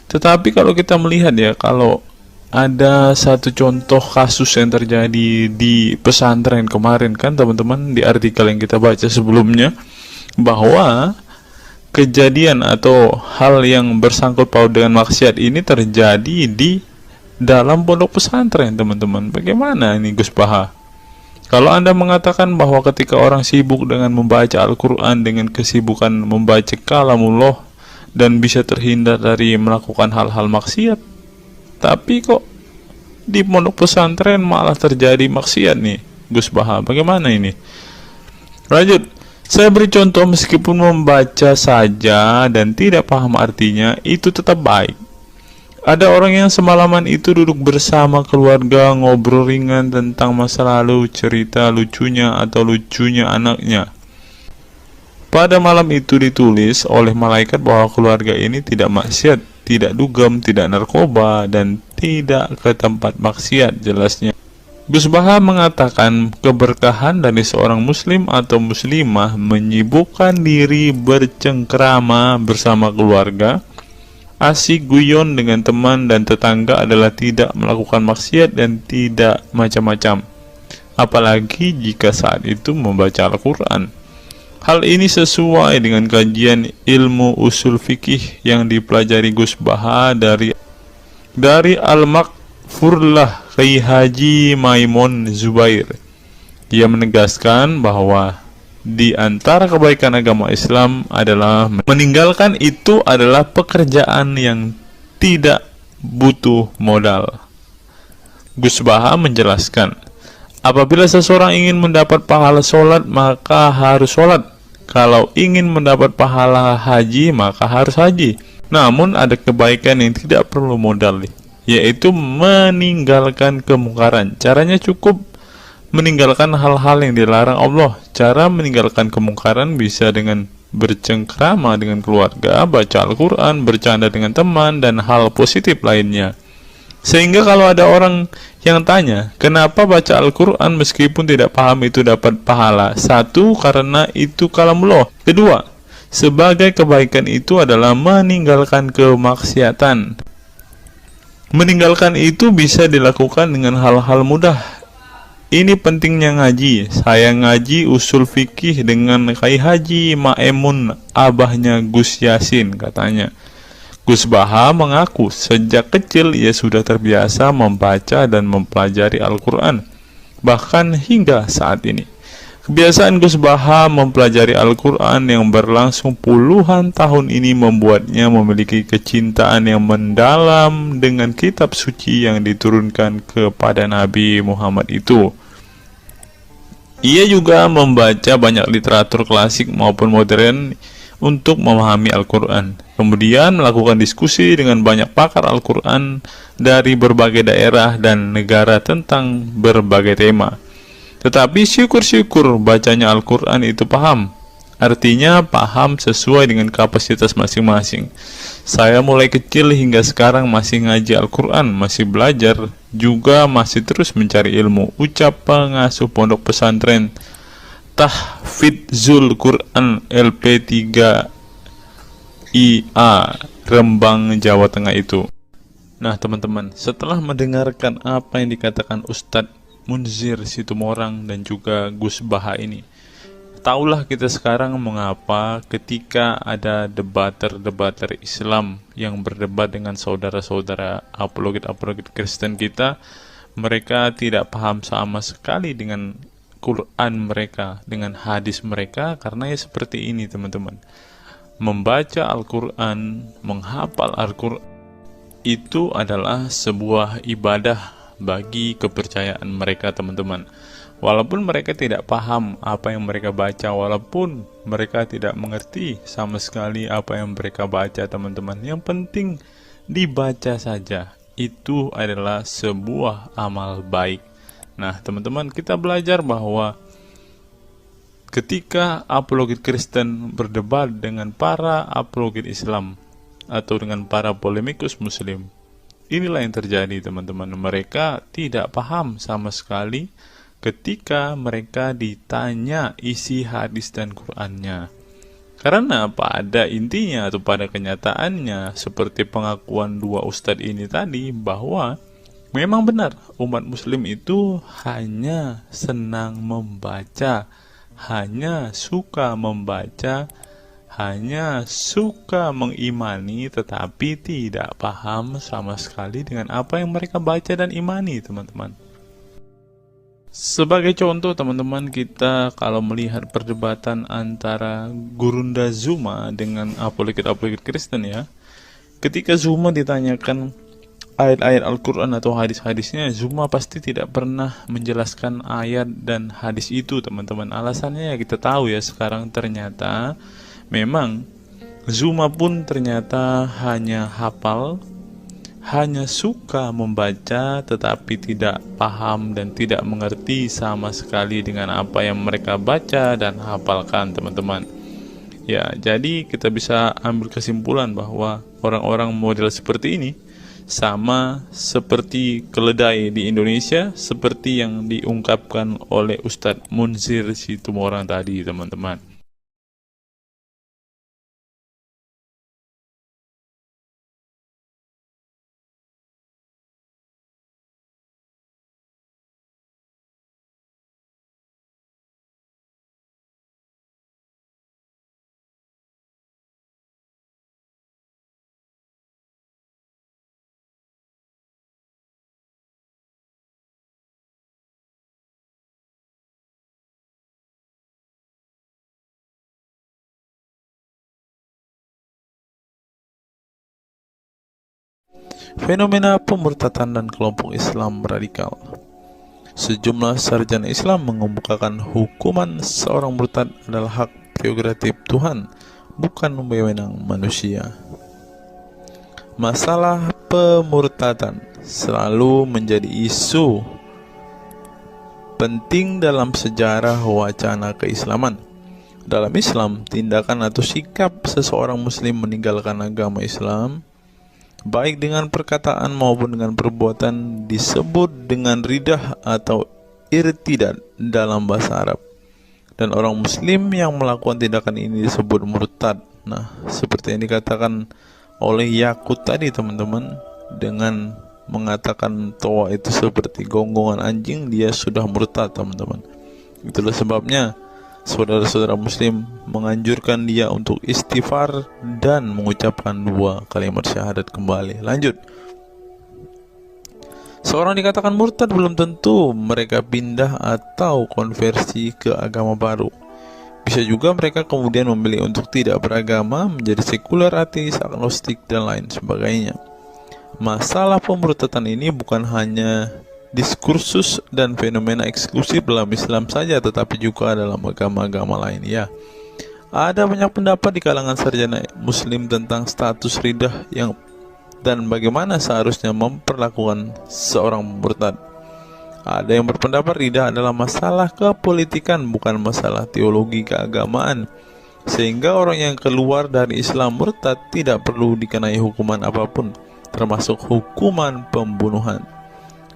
A: Tetapi kalau kita melihat ya, kalau ada satu contoh kasus yang terjadi di pesantren kemarin kan teman-teman, di artikel yang kita baca sebelumnya, bahwa kejadian atau hal yang bersangkut paut dengan maksiat ini terjadi di dalam pondok pesantren, teman-teman. Bagaimana ini Gus Baha? Kalau Anda mengatakan bahwa ketika orang sibuk dengan membaca Al-Quran dengan kesibukan membaca kalamullah dan bisa terhindar dari melakukan hal-hal maksiat, tapi kok di pondok pesantren malah terjadi maksiat nih Gus Baha, bagaimana ini? Lanjut, saya beri contoh, meskipun membaca saja dan tidak paham artinya, itu tetap baik. Ada orang yang semalaman itu duduk bersama keluarga, ngobrol ringan tentang masa lalu, cerita lucunya atau lucunya anaknya. Pada malam itu ditulis oleh malaikat bahwa keluarga ini tidak maksiat, tidak dugem, tidak narkoba, dan tidak ke tempat maksiat, jelasnya. Gus Baha mengatakan keberkahan dari seorang muslim atau muslimah menyibukkan diri bercengkrama bersama keluarga, asik guyon dengan teman dan tetangga adalah tidak melakukan maksiat dan tidak macam-macam, apalagi jika saat itu membaca Al-Quran. Hal ini sesuai dengan kajian ilmu usul fikih yang dipelajari Gus Baha dari Al-Makfurlah Kiai Haji Maimun Zubair. Ia menegaskan bahwa di antara kebaikan agama Islam adalah meninggalkan itu adalah pekerjaan yang tidak butuh modal. Gus Baha menjelaskan, apabila seseorang ingin mendapat pahala sholat, maka harus sholat. Kalau ingin mendapat pahala haji, maka harus haji. Namun ada kebaikan yang tidak perlu modal, yaitu meninggalkan kemungkaran. Caranya cukup meninggalkan hal-hal yang dilarang Allah. Cara meninggalkan kemungkaran bisa dengan bercengkrama dengan keluarga, baca Al-Quran, bercanda dengan teman, dan hal positif lainnya. Sehingga kalau ada orang yang tanya, kenapa baca Al-Quran meskipun tidak paham itu dapat pahala? Satu, karena itu kalamullah. Kedua, sebagai kebaikan itu adalah meninggalkan kemaksiatan. Meninggalkan itu bisa dilakukan dengan hal-hal mudah. Ini pentingnya ngaji. Saya ngaji usul fikih dengan Kiai Haji Maimun, abahnya Gus Yasin, katanya. Gus Baha mengaku sejak kecil ia sudah terbiasa membaca dan mempelajari Al-Quran, bahkan hingga saat ini. Kebiasaan Gus Baha mempelajari Al-Quran yang berlangsung puluhan tahun ini membuatnya memiliki kecintaan yang mendalam dengan kitab suci yang diturunkan kepada Nabi Muhammad itu. Ia juga membaca banyak literatur klasik maupun modern untuk memahami Al-Quran. Kemudian melakukan diskusi dengan banyak pakar Al-Quran dari berbagai daerah dan negara tentang berbagai tema. Tetapi syukur-syukur bacanya Al-Quran itu paham. Artinya paham sesuai dengan kapasitas masing-masing. Saya mulai kecil hingga sekarang masih ngaji Al-Quran, masih belajar, juga masih terus mencari ilmu. Ucap pengasuh pondok pesantren Tahfidzul Quran LP3IA Rembang, Jawa Tengah itu. Nah teman-teman, setelah mendengarkan apa yang dikatakan Ustadz Munzir Situmorang dan juga Gus Baha ini, taulah kita sekarang mengapa ketika ada debater Islam yang berdebat dengan saudara-saudara apologet Kristen kita, mereka tidak paham sama sekali dengan Quran mereka, dengan hadis mereka, karena ya seperti ini teman-teman. Membaca Al-Quran, menghafal Al-Quran itu adalah sebuah ibadah bagi kepercayaan mereka teman-teman. Walaupun mereka tidak paham apa yang mereka baca, walaupun mereka tidak mengerti sama sekali apa yang mereka baca teman-teman, yang penting dibaca saja, itu adalah sebuah amal baik. Nah teman-teman, kita belajar bahwa ketika apologet Kristen berdebat dengan para apologet Islam atau dengan para polemikus Muslim, inilah yang terjadi teman-teman. Mereka tidak paham sama sekali ketika mereka ditanya isi hadis dan Qur'annya. Karena pada intinya atau pada kenyataannya, seperti pengakuan dua ustadz ini tadi, bahwa memang benar umat muslim itu hanya senang membaca, hanya suka membaca, hanya suka mengimani tetapi tidak paham sama sekali dengan apa yang mereka baca dan imani, teman-teman. Sebagai contoh, teman-teman, kita kalau melihat perdebatan antara Gurunda Zuma dengan apologet-apologet Kristen ya, ketika Zuma ditanyakan ayat-ayat Al-Quran atau hadis-hadisnya, Zuma pasti tidak pernah menjelaskan ayat dan hadis itu, teman-teman. Alasannya ya kita tahu ya, sekarang ternyata memang Zuma pun ternyata hanya hafal, hanya suka membaca tetapi tidak paham dan tidak mengerti sama sekali dengan apa yang mereka baca dan hafalkan, teman-teman. Ya, jadi kita bisa ambil kesimpulan bahwa orang-orang model seperti ini sama seperti keledai di Indonesia, seperti yang diungkapkan oleh Ustadz Munzir Situmorang tadi, teman-teman. Fenomena pemurtadan dan kelompok Islam radikal. Sejumlah sarjana Islam mengemukakan hukuman seorang murtad adalah hak prerogatif Tuhan, bukan wewenang manusia. Masalah pemurtadan selalu menjadi isu penting dalam sejarah wacana keislaman. Dalam Islam, tindakan atau sikap seseorang muslim meninggalkan agama Islam, baik dengan perkataan maupun dengan perbuatan, disebut dengan ridah atau irtidad dalam bahasa Arab. Dan orang muslim yang melakukan tindakan ini disebut murtad. Nah, seperti yang dikatakan oleh Yakut tadi, teman-teman, dengan mengatakan toa itu seperti gonggongan anjing, dia sudah murtad, teman-teman. Itulah sebabnya saudara-saudara muslim menganjurkan dia untuk istighfar dan mengucapkan 2 kalimat syahadat kembali. Lanjut. Seorang dikatakan murtad belum tentu mereka pindah atau konversi ke agama baru. Bisa juga mereka kemudian memilih untuk tidak beragama, menjadi sekuler, ateis, agnostik, dan lain sebagainya. Masalah pemurtadan ini bukan hanya diskursus dan fenomena eksklusif dalam Islam saja, tetapi juga dalam agama-agama lain ya. Ada banyak pendapat di kalangan sarjana muslim tentang status ridah yang dan bagaimana seharusnya memperlakukan seorang murtad. Ada yang berpendapat ridah adalah masalah kepolitikan, bukan masalah teologi keagamaan, sehingga orang yang keluar dari Islam murtad tidak perlu dikenai hukuman apapun, termasuk hukuman pembunuhan.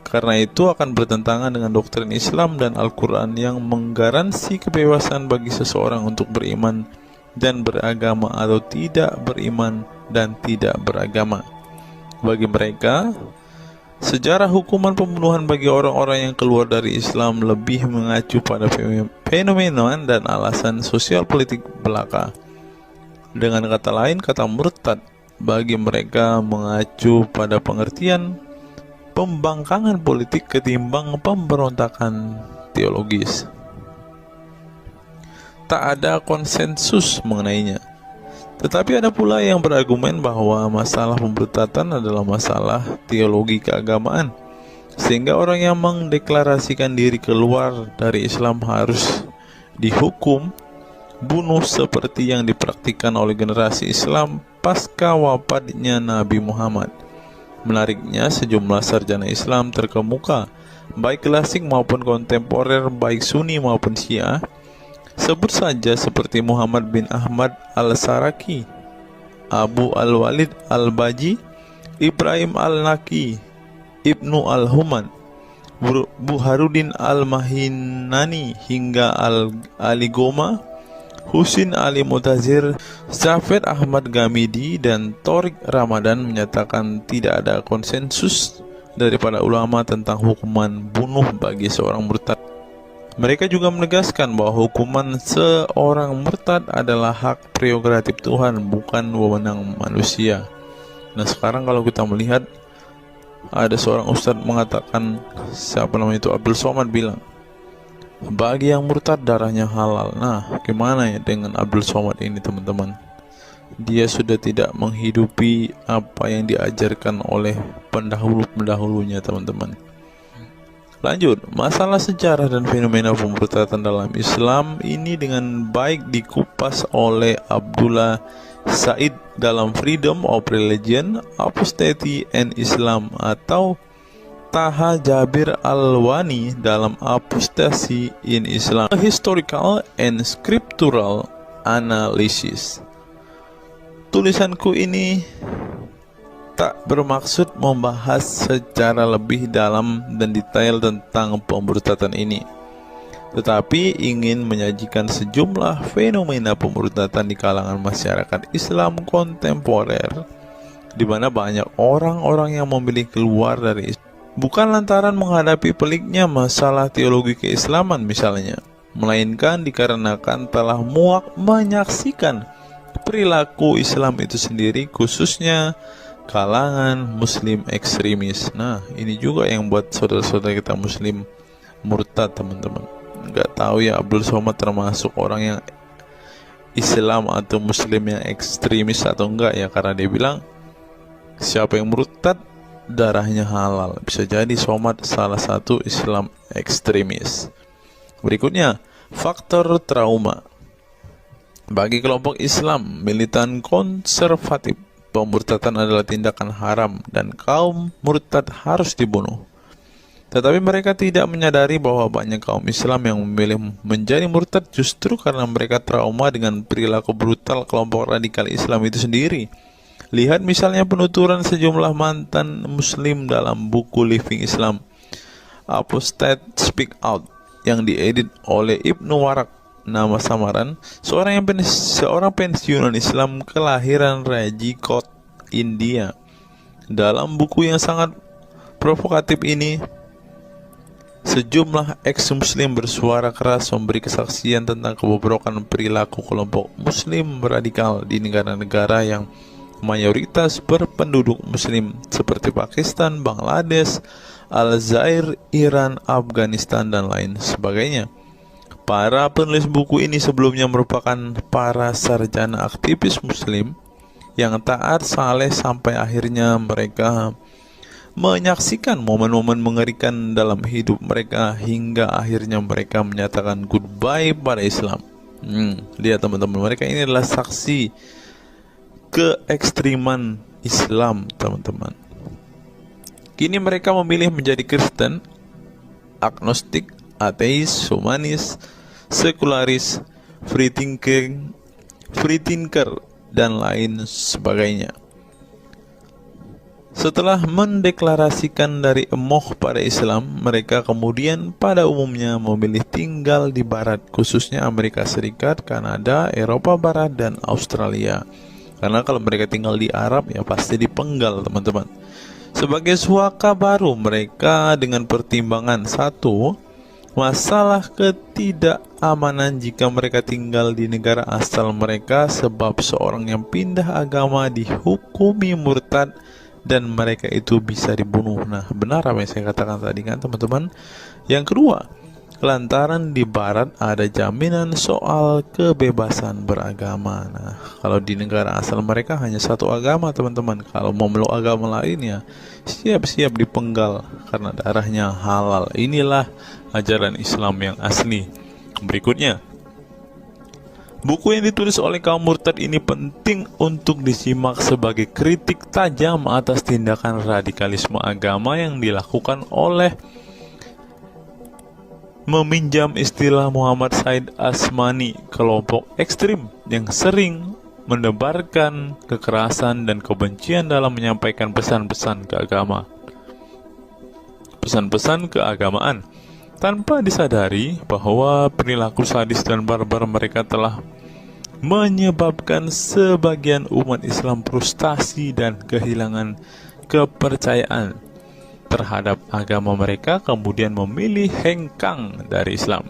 A: Karena itu akan bertentangan dengan doktrin Islam dan Al-Quran yang menggaransi kebebasan bagi seseorang untuk beriman dan beragama atau tidak beriman dan tidak beragama. Bagi mereka, sejarah hukuman pembunuhan bagi orang-orang yang keluar dari Islam lebih mengacu pada fenomena dan alasan sosial politik belaka. Dengan kata lain, kata murtad bagi mereka mengacu pada pengertian pembangkangan politik ketimbang pemberontakan teologis. Tak ada konsensus mengenainya. Tetapi ada pula yang berargumen bahwa masalah pemurtadan adalah masalah teologi keagamaan, sehingga orang yang mendeklarasikan diri keluar dari Islam harus dihukum bunuh seperti yang dipraktikkan oleh generasi Islam pasca wafatnya Nabi Muhammad. Menariknya, sejumlah sarjana Islam terkemuka, baik klasik maupun kontemporer, baik Sunni maupun Syiah, sebut saja seperti Muhammad bin Ahmad al-Saraki, Abu al-Walid al-Baji, Ibrahim al-Naqi, Ibnu al-Human, Buharuddin al-Mahinani, hingga al-Aligoma, Husin Ali Mutazir, Zafed Ahmad Gamidi, dan Torik Ramadan menyatakan tidak ada konsensus daripada ulama tentang hukuman bunuh bagi seorang murtad. Mereka juga menegaskan bahwa hukuman seorang murtad adalah hak prerogatif Tuhan, bukan wewenang manusia. Nah, sekarang kalau kita melihat, ada seorang ustadz mengatakan, siapa namanya itu, Abdul Somad, bilang bagi yang murtad darahnya halal. Nah, gimana ya dengan Abdul Somad ini, teman-teman? Dia sudah tidak menghidupi apa yang diajarkan oleh pendahulu-pendahulunya, teman-teman. Lanjut, masalah sejarah dan fenomena pemurtadan dalam Islam ini dengan baik dikupas oleh Abdullah Said dalam Freedom of Religion, Apostasy and Islam, atau Taha Jabir Al-Wani dalam Apostasy in Islam, A Historical and Scriptural Analysis. Tulisanku ini tak bermaksud membahas secara lebih dalam dan detail tentang pemurtadan ini, tetapi ingin menyajikan sejumlah fenomena pemurtadan di kalangan masyarakat Islam kontemporer, di mana banyak orang-orang yang memilih keluar dari Islam bukan lantaran menghadapi peliknya masalah teologi keislaman misalnya, melainkan dikarenakan telah muak menyaksikan perilaku Islam itu sendiri, khususnya kalangan muslim ekstremis. Nah, ini juga yang buat saudara-saudara kita muslim murtad, teman-teman. Nggak tahu ya Abdul Somad termasuk orang yang Islam atau muslim yang ekstremis atau enggak ya, karena dia bilang siapa yang murtad darahnya halal. Bisa jadi Somad salah satu Islam ekstremis. Berikutnya, faktor trauma. Bagi kelompok Islam militan konservatif, pemurtadan adalah tindakan haram dan kaum murtad harus dibunuh. Tetapi mereka tidak menyadari bahwa banyak kaum Islam yang memilih menjadi murtad justru karena mereka trauma dengan perilaku brutal kelompok radikal Islam itu sendiri. Lihat misalnya penuturan sejumlah mantan muslim dalam buku Living Islam, Apostate Speak Out, yang diedit oleh Ibnu Warak, nama samaran, seorang pensiunan Islam kelahiran Rajkot, India. Dalam buku yang sangat provokatif ini, sejumlah ex-muslim bersuara keras memberi kesaksian tentang kebobrokan perilaku kelompok muslim radikal di negara-negara yang mayoritas berpenduduk muslim seperti Pakistan, Bangladesh, Aljazair, Iran, Afghanistan, dan lain sebagainya. Para penulis buku ini sebelumnya merupakan para sarjana aktivis muslim yang taat saleh sampai akhirnya mereka menyaksikan momen-momen mengerikan dalam hidup mereka hingga akhirnya mereka menyatakan goodbye pada Islam. Lihat teman-teman, mereka ini adalah saksi keekstriman Islam, teman-teman. Kini mereka memilih menjadi Kristen, agnostik, ateis, humanis, sekularis, free thinker, dan lain sebagainya. Setelah mendeklarasikan dari emoh pada Islam, mereka kemudian pada umumnya memilih tinggal di Barat, khususnya Amerika Serikat, Kanada, Eropa Barat, dan Australia. Karena kalau mereka tinggal di Arab ya pasti dipenggal, teman-teman. Sebagai suaka baru mereka dengan pertimbangan satu, masalah ketidakamanan jika mereka tinggal di negara asal mereka, sebab seorang yang pindah agama dihukumi murtad dan mereka itu bisa dibunuh. Nah, benar apa yang saya katakan tadi kan, teman-teman. Yang kedua, lantaran di Barat ada jaminan soal kebebasan beragama. Nah, kalau di negara asal mereka hanya satu agama, teman-teman. Kalau mau meluk agama lainnya, siap-siap dipenggal karena darahnya halal. Inilah ajaran Islam yang asli. Berikutnya, buku yang ditulis oleh kaum murtad ini penting untuk disimak sebagai kritik tajam atas tindakan radikalisme agama yang dilakukan oleh, meminjam istilah Muhammad Said Asmani, kelompok ekstrim yang sering menebarkan kekerasan dan kebencian dalam menyampaikan pesan-pesan keagamaan tanpa disadari bahwa perilaku sadis dan barbar mereka telah menyebabkan sebagian umat Islam frustasi dan kehilangan kepercayaan terhadap agama mereka, kemudian memilih hengkang dari Islam.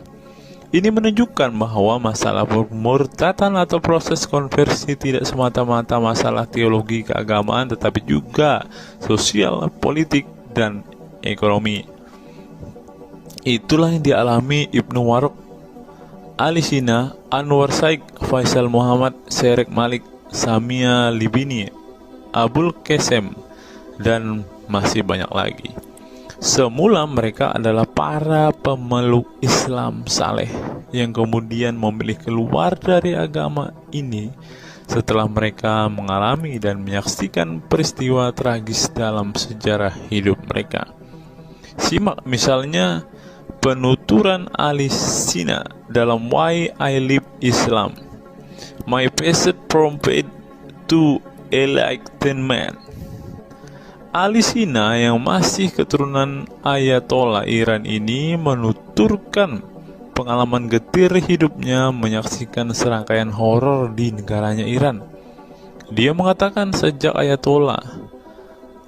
A: Ini menunjukkan bahwa masalah pemurtadan atau proses konversi tidak semata-mata masalah teologi keagamaan, tetapi juga sosial, politik, dan ekonomi. Itulah yang dialami Ibnu Warraq, Ali Sina, Anwar Saik, Faisal Muhammad, Syarek Malik, Samia Libini, Abul Qasem, dan masih banyak lagi. Semula mereka adalah para pemeluk Islam saleh yang kemudian memilih keluar dari agama ini setelah mereka mengalami dan menyaksikan peristiwa tragis dalam sejarah hidup mereka. Simak misalnya penuturan Ali Sina dalam Why I Live Islam, My Passage from Faith to Enlightenment. Ali Sina yang masih keturunan Ayatollah Iran ini menuturkan pengalaman getir hidupnya menyaksikan serangkaian horor di negaranya Iran. Dia mengatakan sejak Ayatollah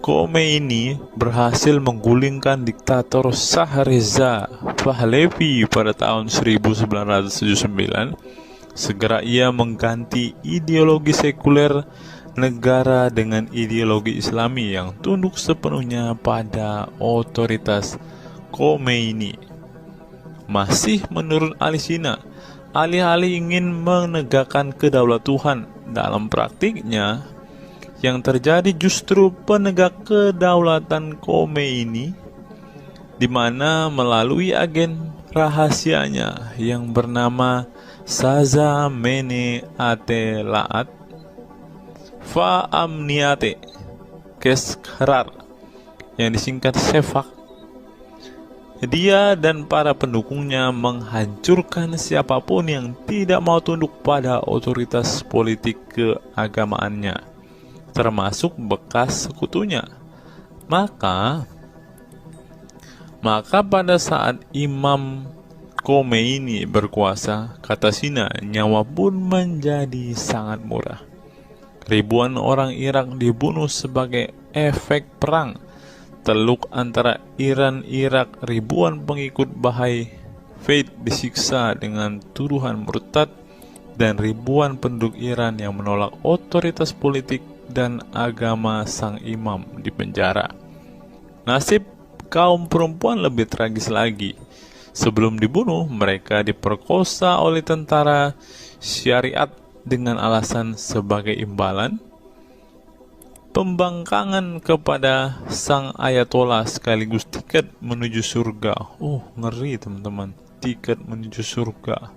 A: Khomeini berhasil menggulingkan diktator Shah Reza Pahlavi pada tahun 1979, segera ia mengganti ideologi sekuler negara dengan ideologi Islami yang tunduk sepenuhnya pada otoritas Khomeini. Masih menurut Ali Sina, alih-alih ingin menegakkan kedaulat Tuhan, dalam praktiknya yang terjadi justru penegak kedaulatan Khomeini, di mana melalui agen rahasianya yang bernama Saza Mene Atelaat Fa Amniate Keskharar, yang disingkat Sefak, dia dan para pendukungnya menghancurkan siapapun yang tidak mau tunduk pada otoritas politik keagamaannya, termasuk bekas sekutunya. Maka pada saat Imam Khomeini berkuasa, kata Sina, nyawa pun menjadi sangat murah. Ribuan orang Irak dibunuh sebagai efek perang teluk antara Iran-Irak. Ribuan pengikut Bahai Faith disiksa dengan tuduhan murtad, dan ribuan penduduk Iran yang menolak otoritas politik dan agama sang imam dipenjara. Nasib kaum perempuan lebih tragis lagi. Sebelum dibunuh, mereka diperkosa oleh tentara syariat dengan alasan sebagai imbalan pembangkangan kepada sang Ayatollah sekaligus tiket menuju surga. Oh, ngeri teman-teman, tiket menuju surga.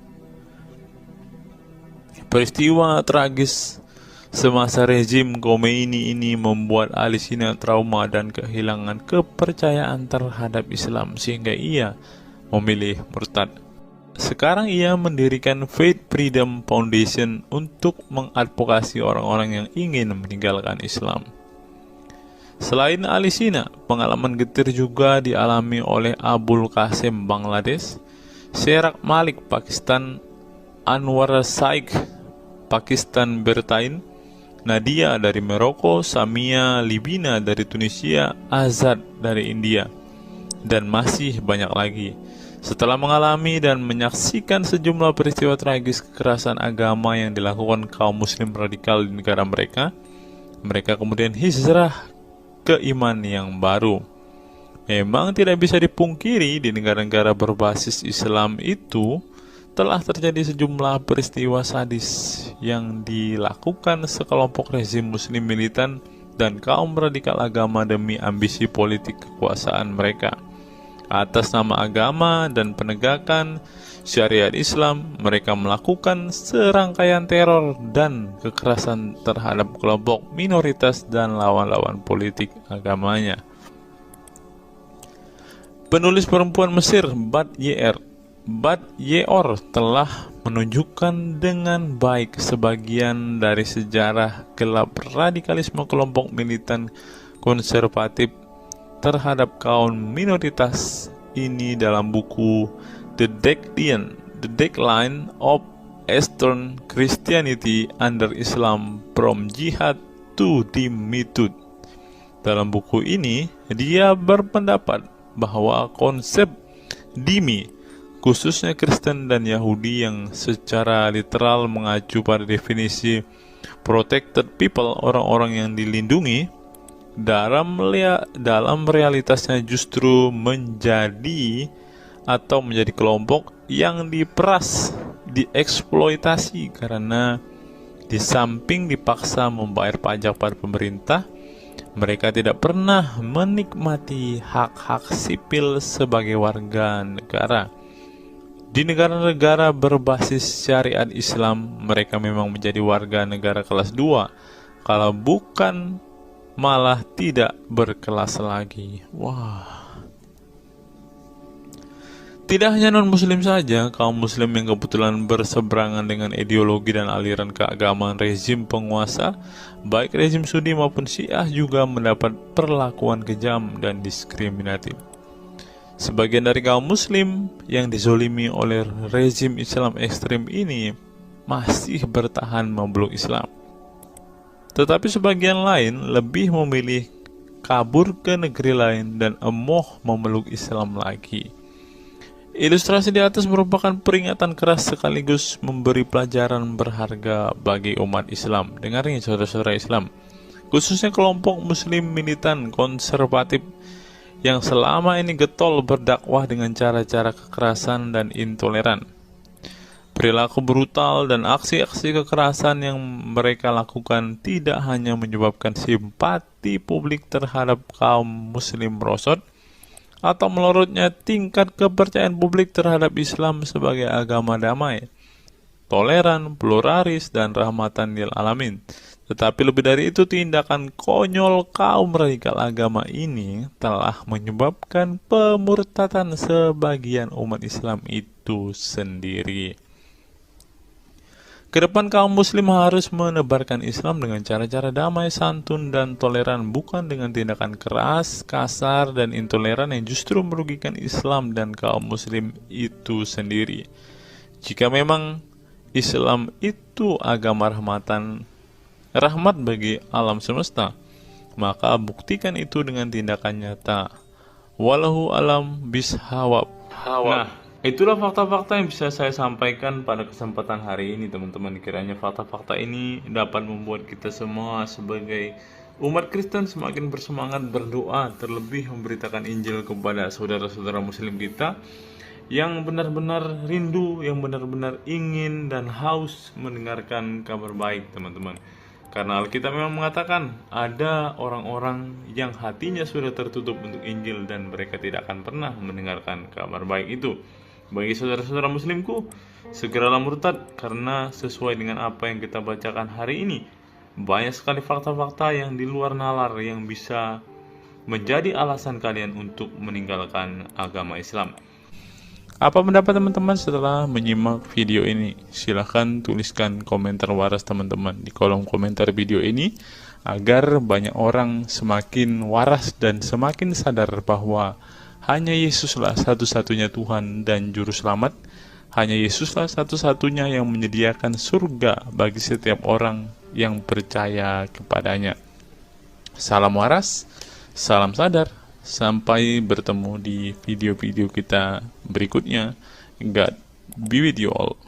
A: Peristiwa tragis semasa rezim Khomeini ini membuat Ali Sina trauma dan kehilangan kepercayaan terhadap Islam sehingga ia memilih murtad. Sekarang ia mendirikan Faith Freedom Foundation untuk mengadvokasi orang-orang yang ingin meninggalkan Islam. Selain Ali Sina, pengalaman getir juga dialami oleh Abul Qasem Bangladesh, Syarek Malik Pakistan, Anwar Saik Pakistan Bertain, Nadia dari Maroko, Samia Libina dari Tunisia, Azad dari India, dan masih banyak lagi. Setelah mengalami dan menyaksikan sejumlah peristiwa tragis kekerasan agama yang dilakukan kaum muslim radikal di negara mereka, mereka kemudian hijrah ke iman yang baru. Memang tidak bisa dipungkiri di negara-negara berbasis Islam itu telah terjadi sejumlah peristiwa sadis yang dilakukan sekelompok rezim muslim militan dan kaum radikal agama demi ambisi politik kekuasaan mereka. Atas nama agama dan penegakan syariat Islam, mereka melakukan serangkaian teror dan kekerasan terhadap kelompok minoritas dan lawan-lawan politik agamanya. Penulis perempuan Mesir Bat Ye'or telah menunjukkan dengan baik sebagian dari sejarah gelap radikalisme kelompok militan konservatif terhadap kaum minoritas ini dalam buku The Decline of Eastern Christianity Under Islam From Jihad to Dhimmitud. Dalam buku ini, dia berpendapat bahwa konsep dhimmi, khususnya Kristen dan Yahudi yang secara literal mengacu pada definisi protected people, orang-orang yang dilindungi, dalam realitasnya justru menjadi kelompok yang diperas, dieksploitasi karena di samping dipaksa membayar pajak pada pemerintah, mereka tidak pernah menikmati hak-hak sipil sebagai warga negara. Di negara-negara berbasis syariat Islam, mereka memang menjadi warga negara kelas 2, kalau bukan malah tidak berkelas lagi. Wah. Tidak hanya non-muslim saja, kaum muslim yang kebetulan berseberangan dengan ideologi dan aliran keagamaan rezim penguasa, baik rezim Sunni maupun Syiah, juga mendapat perlakuan kejam dan diskriminatif. Sebagian dari kaum muslim yang dizolimi oleh rezim Islam ekstrim ini masih bertahan memeluk Islam. Tetapi sebagian lain lebih memilih kabur ke negeri lain dan emoh memeluk Islam lagi. Ilustrasi di atas merupakan peringatan keras sekaligus memberi pelajaran berharga bagi umat Islam. Dengarnya saudara-saudara Islam, khususnya kelompok muslim militan konservatif yang selama ini getol berdakwah dengan cara-cara kekerasan dan intoleran. Perilaku brutal dan aksi-aksi kekerasan yang mereka lakukan tidak hanya menyebabkan simpati publik terhadap kaum muslim merosot, atau melorotnya tingkat kepercayaan publik terhadap Islam sebagai agama damai, toleran, pluralis, dan rahmatan lil alamin. Tetapi lebih dari itu, tindakan konyol kaum radikal agama ini telah menyebabkan pemurtadan sebagian umat Islam itu sendiri. Kedepan kaum muslim harus menebarkan Islam dengan cara-cara damai, santun, dan toleran, bukan dengan tindakan keras, kasar, dan intoleran yang justru merugikan Islam dan kaum muslim itu sendiri. Jika memang Islam itu agama rahmat bagi alam semesta, maka buktikan itu dengan tindakan nyata. Wallahu alam bishawab. Nah, itulah fakta-fakta yang bisa saya sampaikan pada kesempatan hari ini, teman-teman. Kiranya fakta-fakta ini dapat membuat kita semua sebagai umat Kristen semakin bersemangat berdoa, terlebih memberitakan Injil kepada saudara-saudara muslim kita yang benar-benar rindu, yang benar-benar ingin dan haus mendengarkan kabar baik, teman-teman. Karena Alkitab memang mengatakan ada orang-orang yang hatinya sudah tertutup untuk Injil dan mereka tidak akan pernah mendengarkan kabar baik itu. Bagi saudara-saudara muslimku, segeralah murtad, karena sesuai dengan apa yang kita bacakan hari ini, banyak sekali fakta-fakta yang di luar nalar yang bisa menjadi alasan kalian untuk meninggalkan agama Islam. Apa pendapat teman-teman setelah menyimak video ini? Silahkan tuliskan komentar waras teman-teman di kolom komentar video ini, agar banyak orang semakin waras dan semakin sadar bahwa hanya Yesuslah satu-satunya Tuhan dan Juru Selamat. Hanya Yesuslah satu-satunya yang menyediakan surga bagi setiap orang yang percaya kepadanya. Salam waras, salam sadar. Sampai bertemu di video-video kita berikutnya. God be with you all.